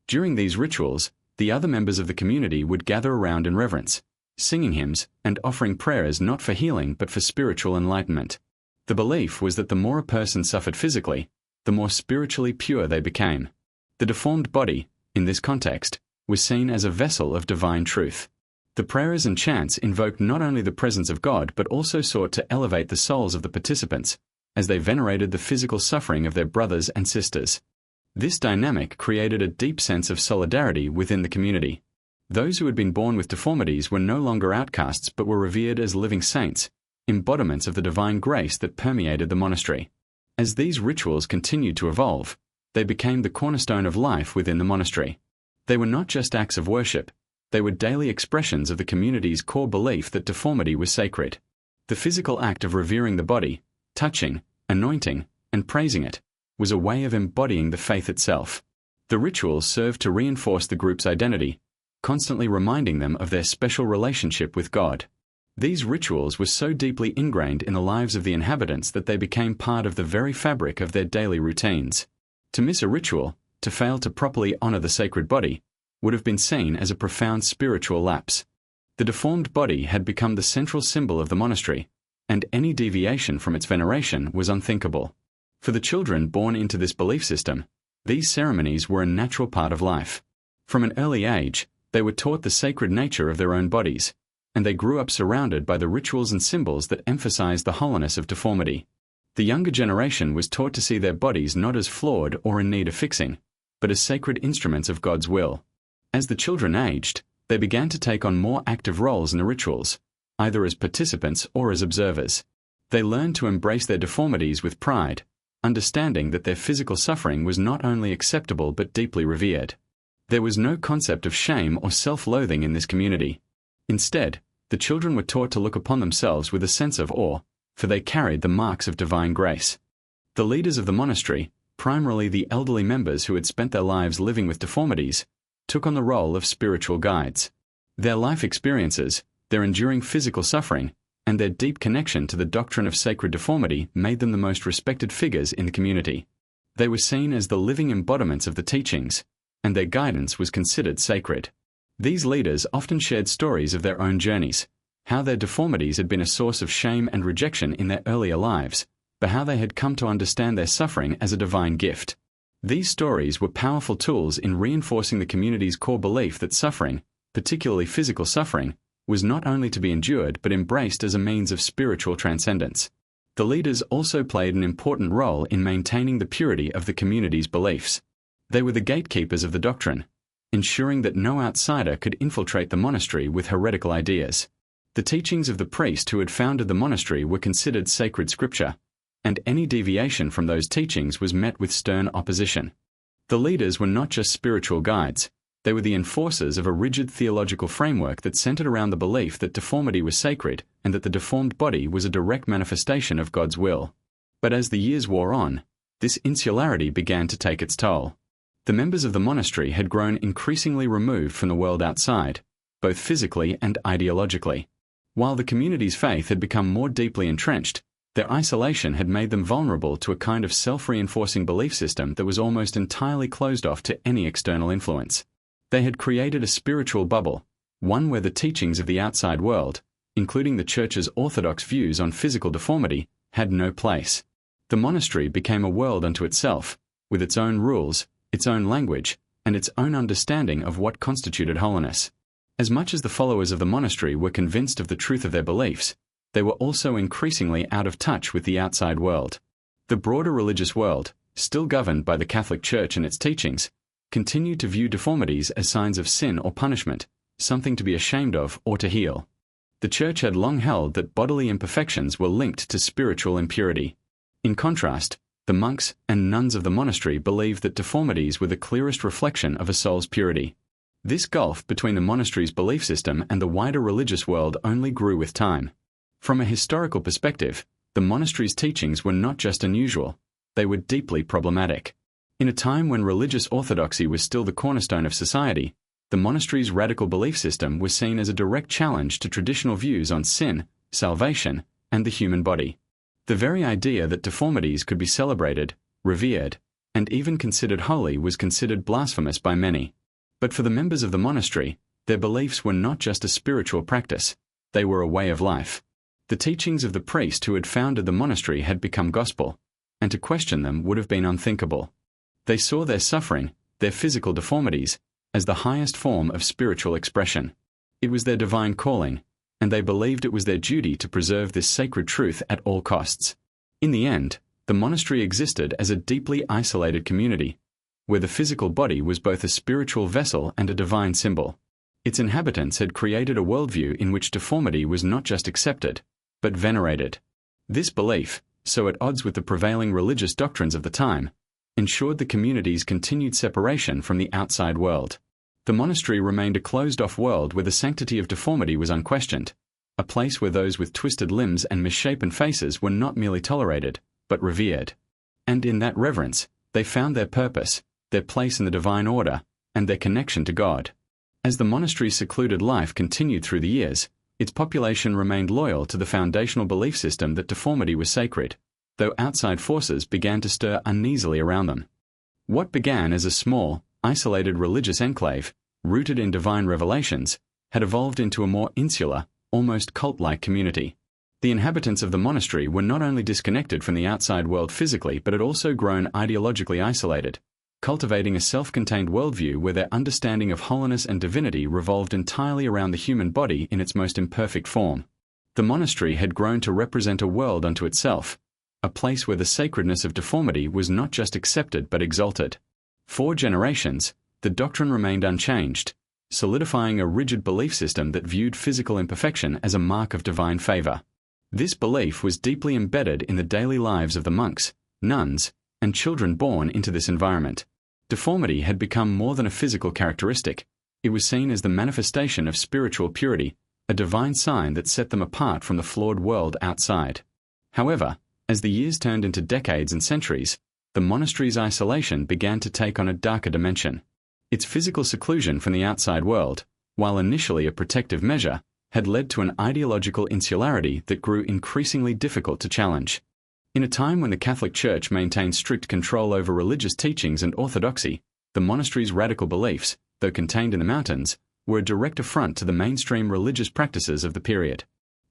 During these rituals, the other members of the community would gather around in reverence, singing hymns and offering prayers not for healing but for spiritual enlightenment. The belief was that the more a person suffered physically, the more spiritually pure they became. The deformed body, in this context, was seen as a vessel of divine truth. The prayers and chants invoked not only the presence of God but also sought to elevate the souls of the participants, as they venerated the physical suffering of their brothers and sisters. This dynamic created a deep sense of solidarity within the community. Those who had been born with deformities were no longer outcasts but were revered as living saints, embodiments of the divine grace that permeated the monastery. As these rituals continued to evolve, they became the cornerstone of life within the monastery. They were not just acts of worship, they were daily expressions of the community's core belief that deformity was sacred. The physical act of revering the body, touching, anointing, and praising it, was a way of embodying the faith itself. The rituals served to reinforce the group's identity, constantly reminding them of their special relationship with God. These rituals were so deeply ingrained in the lives of the inhabitants that they became part of the very fabric of their daily routines. To miss a ritual, to fail to properly honor the sacred body, would have been seen as a profound spiritual lapse. The deformed body had become the central symbol of the monastery, and any deviation from its veneration was unthinkable. For the children born into this belief system, these ceremonies were a natural part of life. From an early age, they were taught the sacred nature of their own bodies, and they grew up surrounded by the rituals and symbols that emphasized the holiness of deformity. The younger generation was taught to see their bodies not as flawed or in need of fixing, but as sacred instruments of God's will. As the children aged, they began to take on more active roles in the rituals, either as participants or as observers. They learned to embrace their deformities with pride, understanding that their physical suffering was not only acceptable but deeply revered. There was no concept of shame or self-loathing in this community. Instead, the children were taught to look upon themselves with a sense of awe, for they carried the marks of divine grace. The leaders of the monastery, primarily the elderly members who had spent their lives living with deformities, took on the role of spiritual guides. Their life experiences, their enduring physical suffering, and their deep connection to the doctrine of sacred deformity made them the most respected figures in the community. They were seen as the living embodiments of the teachings, and their guidance was considered sacred. These leaders often shared stories of their own journeys, how their deformities had been a source of shame and rejection in their earlier lives, but how they had come to understand their suffering as a divine gift. These stories were powerful tools in reinforcing the community's core belief that suffering, particularly physical suffering, was not only to be endured but embraced as a means of spiritual transcendence. The leaders also played an important role in maintaining the purity of the community's beliefs. They were the gatekeepers of the doctrine, ensuring that no outsider could infiltrate the monastery with heretical ideas. The teachings of the priest who had founded the monastery were considered sacred scripture, and any deviation from those teachings was met with stern opposition. The leaders were not just spiritual guides, they were the enforcers of a rigid theological framework that centered around the belief that deformity was sacred and that the deformed body was a direct manifestation of God's will. But as the years wore on, this insularity began to take its toll. The members of the monastery had grown increasingly removed from the world outside, both physically and ideologically. While the community's faith had become more deeply entrenched, their isolation had made them vulnerable to a kind of self-reinforcing belief system that was almost entirely closed off to any external influence. They had created a spiritual bubble, one where the teachings of the outside world, including the Church's orthodox views on physical deformity, had no place. The monastery became a world unto itself, with its own rules, its own language, and its own understanding of what constituted holiness. As much as the followers of the monastery were convinced of the truth of their beliefs, they were also increasingly out of touch with the outside world. The broader religious world, still governed by the Catholic Church and its teachings, continued to view deformities as signs of sin or punishment, something to be ashamed of or to heal. The Church had long held that bodily imperfections were linked to spiritual impurity. In contrast, the monks and nuns of the monastery believed that deformities were the clearest reflection of a soul's purity. This gulf between the monastery's belief system and the wider religious world only grew with time. From a historical perspective, the monastery's teachings were not just unusual, they were deeply problematic. In a time when religious orthodoxy was still the cornerstone of society, the monastery's radical belief system was seen as a direct challenge to traditional views on sin, salvation, and the human body. The very idea that deformities could be celebrated, revered, and even considered holy was considered blasphemous by many. But for the members of the monastery, their beliefs were not just a spiritual practice, they were a way of life. The teachings of the priest who had founded the monastery had become gospel, and to question them would have been unthinkable. They saw their suffering, their physical deformities, as the highest form of spiritual expression. It was their divine calling, and they believed it was their duty to preserve this sacred truth at all costs. In the end, the monastery existed as a deeply isolated community, where the physical body was both a spiritual vessel and a divine symbol. Its inhabitants had created a worldview in which deformity was not just accepted, but venerated. This belief, so at odds with the prevailing religious doctrines of the time, ensured the community's continued separation from the outside world. The monastery remained a closed-off world where the sanctity of deformity was unquestioned, a place where those with twisted limbs and misshapen faces were not merely tolerated, but revered. And in that reverence, they found their purpose, their place in the divine order, and their connection to God. As the monastery's secluded life continued through the years, its population remained loyal to the foundational belief system that deformity was sacred, though outside forces began to stir uneasily around them. What began as a small, isolated religious enclave, rooted in divine revelations, had evolved into a more insular, almost cult-like community. The inhabitants of the monastery were not only disconnected from the outside world physically but had also grown ideologically isolated, cultivating a self-contained worldview where their understanding of holiness and divinity revolved entirely around the human body in its most imperfect form. The monastery had grown to represent a world unto itself, a place where the sacredness of deformity was not just accepted but exalted. For generations, the doctrine remained unchanged, solidifying a rigid belief system that viewed physical imperfection as a mark of divine favor. This belief was deeply embedded in the daily lives of the monks, nuns, and children born into this environment. Deformity had become more than a physical characteristic. It was seen as the manifestation of spiritual purity, a divine sign that set them apart from the flawed world outside. However, as the years turned into decades and centuries, the monastery's isolation began to take on a darker dimension. Its physical seclusion from the outside world, while initially a protective measure, had led to an ideological insularity that grew increasingly difficult to challenge. In a time when the Catholic Church maintained strict control over religious teachings and orthodoxy, the monastery's radical beliefs, though contained in the mountains, were a direct affront to the mainstream religious practices of the period.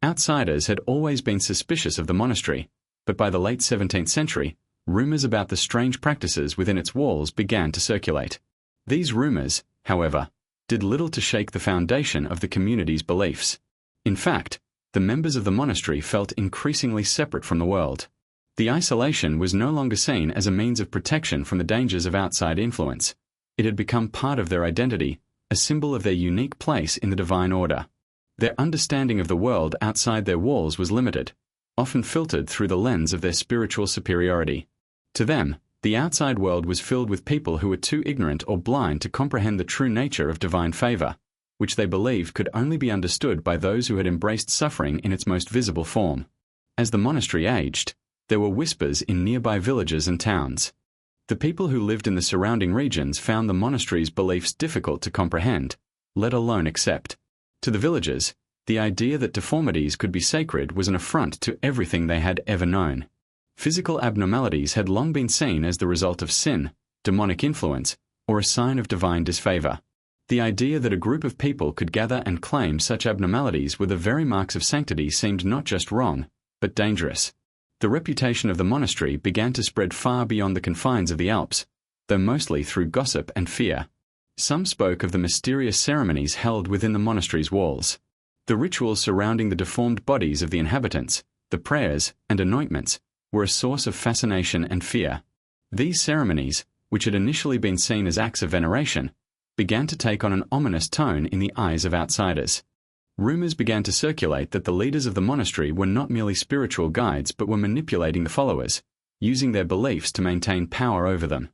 Outsiders had always been suspicious of the monastery, but by the late 17th century, rumors about the strange practices within its walls began to circulate. These rumors, however, did little to shake the foundation of the community's beliefs. In fact, the members of the monastery felt increasingly separate from the world. The isolation was no longer seen as a means of protection from the dangers of outside influence. It had become part of their identity, a symbol of their unique place in the divine order. Their understanding of the world outside their walls was limited, often filtered through the lens of their spiritual superiority. To them, the outside world was filled with people who were too ignorant or blind to comprehend the true nature of divine favor, which they believed could only be understood by those who had embraced suffering in its most visible form. As the monastery aged, there were whispers in nearby villages and towns. The people who lived in the surrounding regions found the monastery's beliefs difficult to comprehend, let alone accept. To the villagers, the idea that deformities could be sacred was an affront to everything they had ever known. Physical abnormalities had long been seen as the result of sin, demonic influence, or a sign of divine disfavor. The idea that a group of people could gather and claim such abnormalities were the very marks of sanctity seemed not just wrong, but dangerous. The reputation of the monastery began to spread far beyond the confines of the Alps, though mostly through gossip and fear. Some spoke of the mysterious ceremonies held within the monastery's walls. The rituals surrounding the deformed bodies of the inhabitants, the prayers and anointments, were a source of fascination and fear. These ceremonies, which had initially been seen as acts of veneration, began to take on an ominous tone in the eyes of outsiders. Rumors began to circulate that the leaders of the monastery were not merely spiritual guides but were manipulating the followers, using their beliefs to maintain power over them.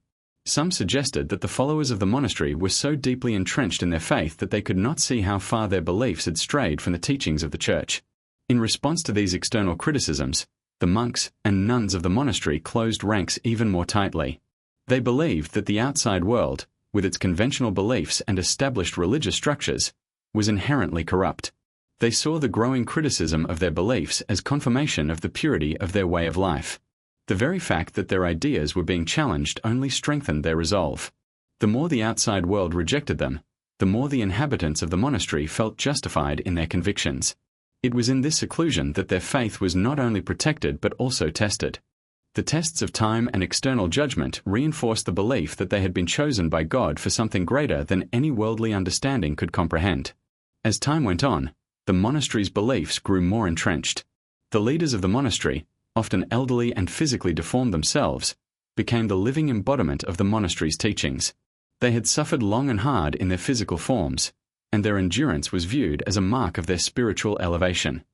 Some suggested that the followers of the monastery were so deeply entrenched in their faith that they could not see how far their beliefs had strayed from the teachings of the Church. In response to these external criticisms, the monks and nuns of the monastery closed ranks even more tightly. They believed that the outside world, with its conventional beliefs and established religious structures, was inherently corrupt. They saw the growing criticism of their beliefs as confirmation of the purity of their way of life. The very fact that their ideas were being challenged only strengthened their resolve. The more the outside world rejected them, the more the inhabitants of the monastery felt justified in their convictions. It was in this seclusion that their faith was not only protected but also tested. The tests of time and external judgment reinforced the belief that they had been chosen by God for something greater than any worldly understanding could comprehend. As time went on, the monastery's beliefs grew more entrenched. The leaders of the monastery, often elderly and physically deformed themselves, became the living embodiment of the monastery's teachings. They had suffered long and hard in their physical forms, and their endurance was viewed as a mark of their spiritual elevation.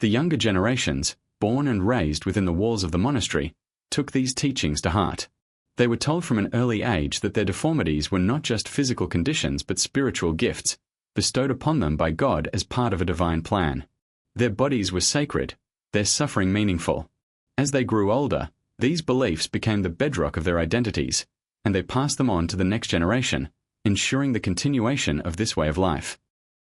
The younger generations, born and raised within the walls of the monastery, took these teachings to heart. They were told from an early age that their deformities were not just physical conditions but spiritual gifts, bestowed upon them by God as part of a divine plan. Their bodies were sacred, their suffering meaningful. As they grew older, these beliefs became the bedrock of their identities, and they passed them on to the next generation, ensuring the continuation of this way of life.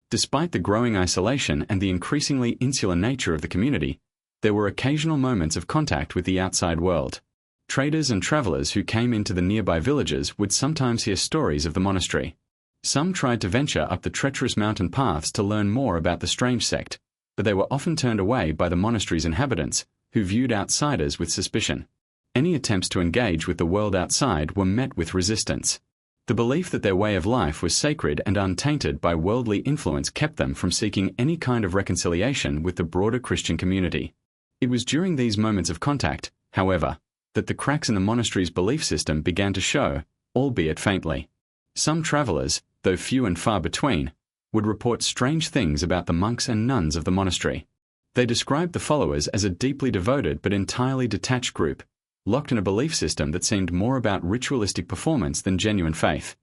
Despite the growing isolation and the increasingly insular nature of the community, there were occasional moments of contact with the outside world. Traders and travelers who came into the nearby villages would sometimes hear stories of the monastery. Some tried to venture up the treacherous mountain paths to learn more about the strange sect, but they were often turned away by the monastery's inhabitants, who viewed outsiders with suspicion. Any attempts to engage with the world outside were met with resistance. The belief that their way of life was sacred and untainted by worldly influence kept them from seeking any kind of reconciliation with the broader Christian community. It was during these moments of contact, however, that the cracks in the monastery's belief system began to show, albeit faintly. Some travelers, though few and far between, would report strange things about the monks and nuns of the monastery. They described the followers as a deeply devoted but entirely detached group, locked in a belief system that seemed more about ritualistic performance than genuine faith.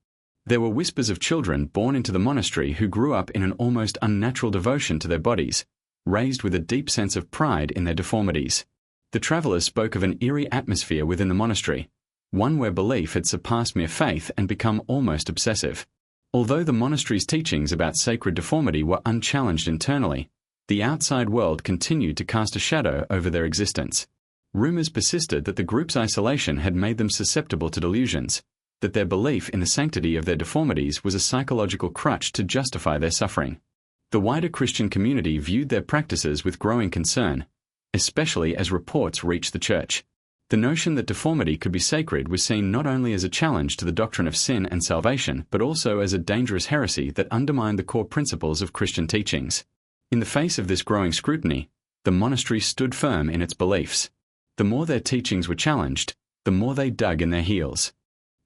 There were whispers of children born into the monastery who grew up in an almost unnatural devotion to their bodies, raised with a deep sense of pride in their deformities. The travelers spoke of an eerie atmosphere within the monastery, one where belief had surpassed mere faith and become almost obsessive. Although the monastery's teachings about sacred deformity were unchallenged internally, the outside world continued to cast a shadow over their existence. Rumors persisted that the group's isolation had made them susceptible to delusions, that their belief in the sanctity of their deformities was a psychological crutch to justify their suffering. The wider Christian community viewed their practices with growing concern, especially as reports reached the church. The notion that deformity could be sacred was seen not only as a challenge to the doctrine of sin and salvation, but also as a dangerous heresy that undermined the core principles of Christian teachings. In the face of this growing scrutiny, the monastery stood firm in its beliefs. The more their teachings were challenged, the more they dug in their heels.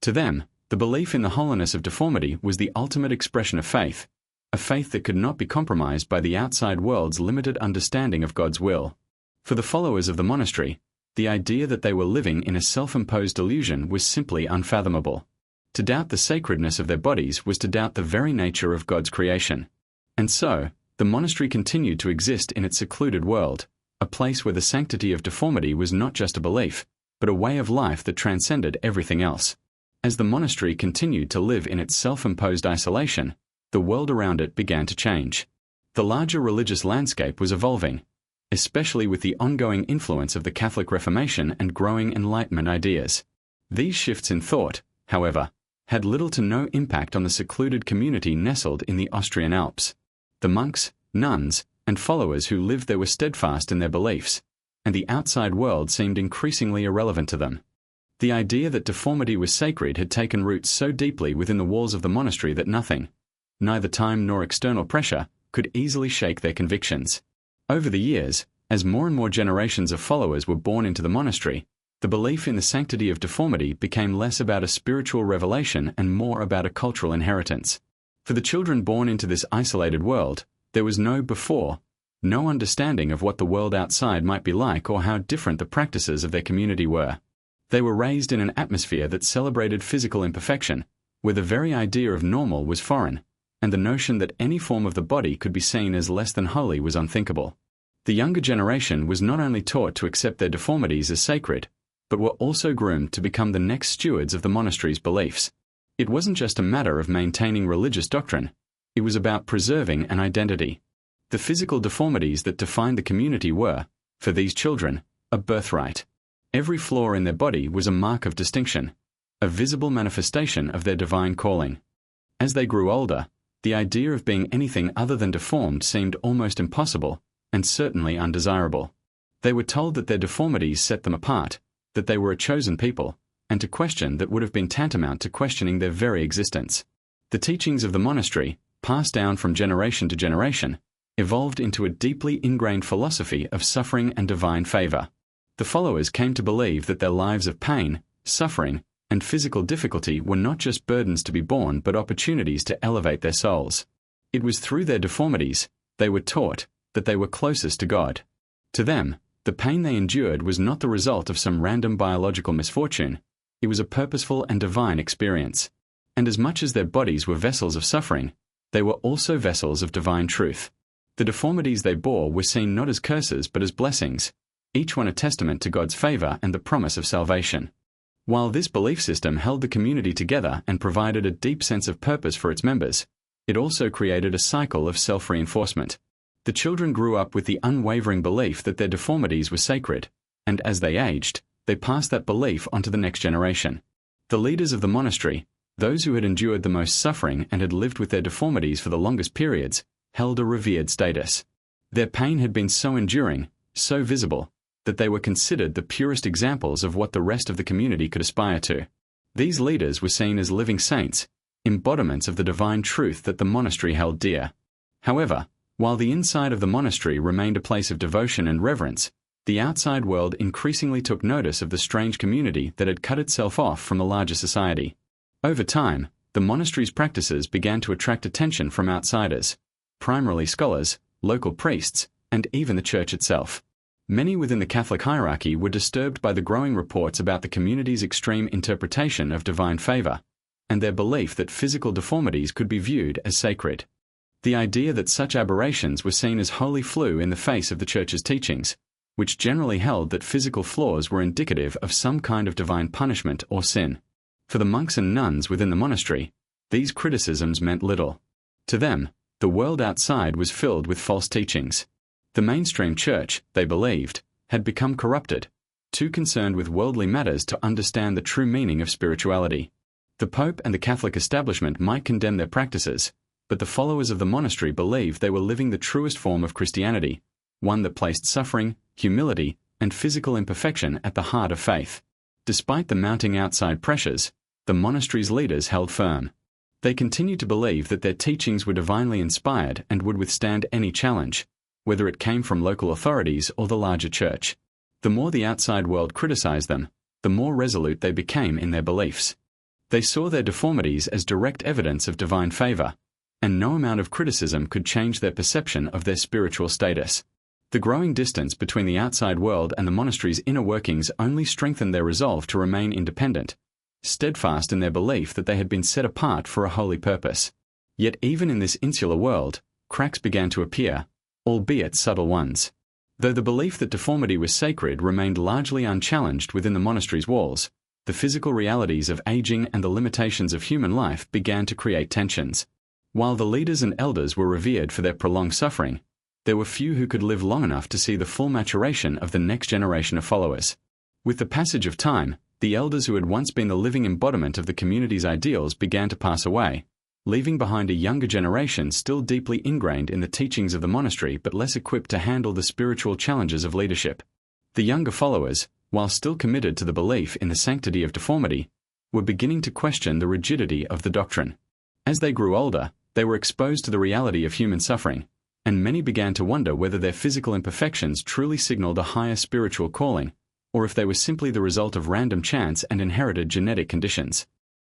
To them, the belief in the holiness of deformity was the ultimate expression of faith, a faith that could not be compromised by the outside world's limited understanding of God's will. For the followers of the monastery, the idea that they were living in a self-imposed delusion was simply unfathomable. To doubt the sacredness of their bodies was to doubt the very nature of God's creation. And so, the monastery continued to exist in its secluded world, a place where the sanctity of deformity was not just a belief, but a way of life that transcended everything else. As the monastery continued to live in its self-imposed isolation, the world around it began to change. The larger religious landscape was evolving, especially with the ongoing influence of the Catholic Reformation and growing Enlightenment ideas. These shifts in thought, however, had little to no impact on the secluded community nestled in the Austrian Alps. The monks, nuns, and followers who lived there were steadfast in their beliefs, and the outside world seemed increasingly irrelevant to them. The idea that deformity was sacred had taken root so deeply within the walls of the monastery that nothing, neither time nor external pressure, could easily shake their convictions. Over the years, as more and more generations of followers were born into the monastery, the belief in the sanctity of deformity became less about a spiritual revelation and more about a cultural inheritance. For the children born into this isolated world, there was no understanding of what the world outside might be like or how different the practices of their community were. They were raised in an atmosphere that celebrated physical imperfection, where the very idea of normal was foreign, and the notion that any form of the body could be seen as less than holy was unthinkable. The younger generation was not only taught to accept their deformities as sacred, but were also groomed to become the next stewards of the monastery's beliefs. It wasn't just a matter of maintaining religious doctrine, it was about preserving an identity. The physical deformities that defined the community were, for these children, a birthright. Every flaw in their body was a mark of distinction, a visible manifestation of their divine calling. As they grew older, the idea of being anything other than deformed seemed almost impossible, and certainly undesirable. They were told that their deformities set them apart, that they were a chosen people, and to question that would have been tantamount to questioning their very existence. The teachings of the monastery, passed down from generation to generation, evolved into a deeply ingrained philosophy of suffering and divine favor. The followers came to believe that their lives of pain, suffering, and physical difficulty were not just burdens to be borne but opportunities to elevate their souls. It was through their deformities, they were taught, that they were closest to God. To them, the pain they endured was not the result of some random biological misfortune, it was a purposeful and divine experience. And as much as their bodies were vessels of suffering, they were also vessels of divine truth. The deformities they bore were seen not as curses but as blessings, each one a testament to God's favor and the promise of salvation. While this belief system held the community together and provided a deep sense of purpose for its members, it also created a cycle of self-reinforcement. The children grew up with the unwavering belief that their deformities were sacred, and as they aged, they passed that belief onto the next generation. The leaders of the monastery, those who had endured the most suffering and had lived with their deformities for the longest periods, held a revered status. Their pain had been so enduring, so visible, that they were considered the purest examples of what the rest of the community could aspire to. These leaders were seen as living saints, embodiments of the divine truth that the monastery held dear. However, while the inside of the monastery remained a place of devotion and reverence, the outside world increasingly took notice of the strange community that had cut itself off from the larger society. Over time, the monastery's practices began to attract attention from outsiders, primarily scholars, local priests, and even the church itself. Many within the Catholic hierarchy were disturbed by the growing reports about the community's extreme interpretation of divine favor, and their belief that physical deformities could be viewed as sacred. The idea that such aberrations were seen as wholly flew in the face of the Church's teachings, which generally held that physical flaws were indicative of some kind of divine punishment or sin. For the monks and nuns within the monastery, these criticisms meant little. To them, the world outside was filled with false teachings. The mainstream church, they believed, had become corrupted, too concerned with worldly matters to understand the true meaning of spirituality. The Pope and the Catholic establishment might condemn their practices, but the followers of the monastery believed they were living the truest form of Christianity, one that placed suffering, humility, and physical imperfection at the heart of faith. Despite the mounting outside pressures, the monastery's leaders held firm. They continued to believe that their teachings were divinely inspired and would withstand any challenge, whether it came from local authorities or the larger church. The more the outside world criticized them, the more resolute they became in their beliefs. They saw their deformities as direct evidence of divine favor, and no amount of criticism could change their perception of their spiritual status. The growing distance between the outside world and the monastery's inner workings only strengthened their resolve to remain independent, steadfast in their belief that they had been set apart for a holy purpose. Yet even in this insular world, cracks began to appear, albeit subtle ones. Though the belief that deformity was sacred remained largely unchallenged within the monastery's walls, the physical realities of aging and the limitations of human life began to create tensions. While the leaders and elders were revered for their prolonged suffering, there were few who could live long enough to see the full maturation of the next generation of followers. With the passage of time, the elders who had once been the living embodiment of the community's ideals began to pass away, leaving behind a younger generation still deeply ingrained in the teachings of the monastery but less equipped to handle the spiritual challenges of leadership. The younger followers, while still committed to the belief in the sanctity of deformity, were beginning to question the rigidity of the doctrine. As they grew older, they were exposed to the reality of human suffering, and many began to wonder whether their physical imperfections truly signaled a higher spiritual calling, or if they were simply the result of random chance and inherited genetic conditions.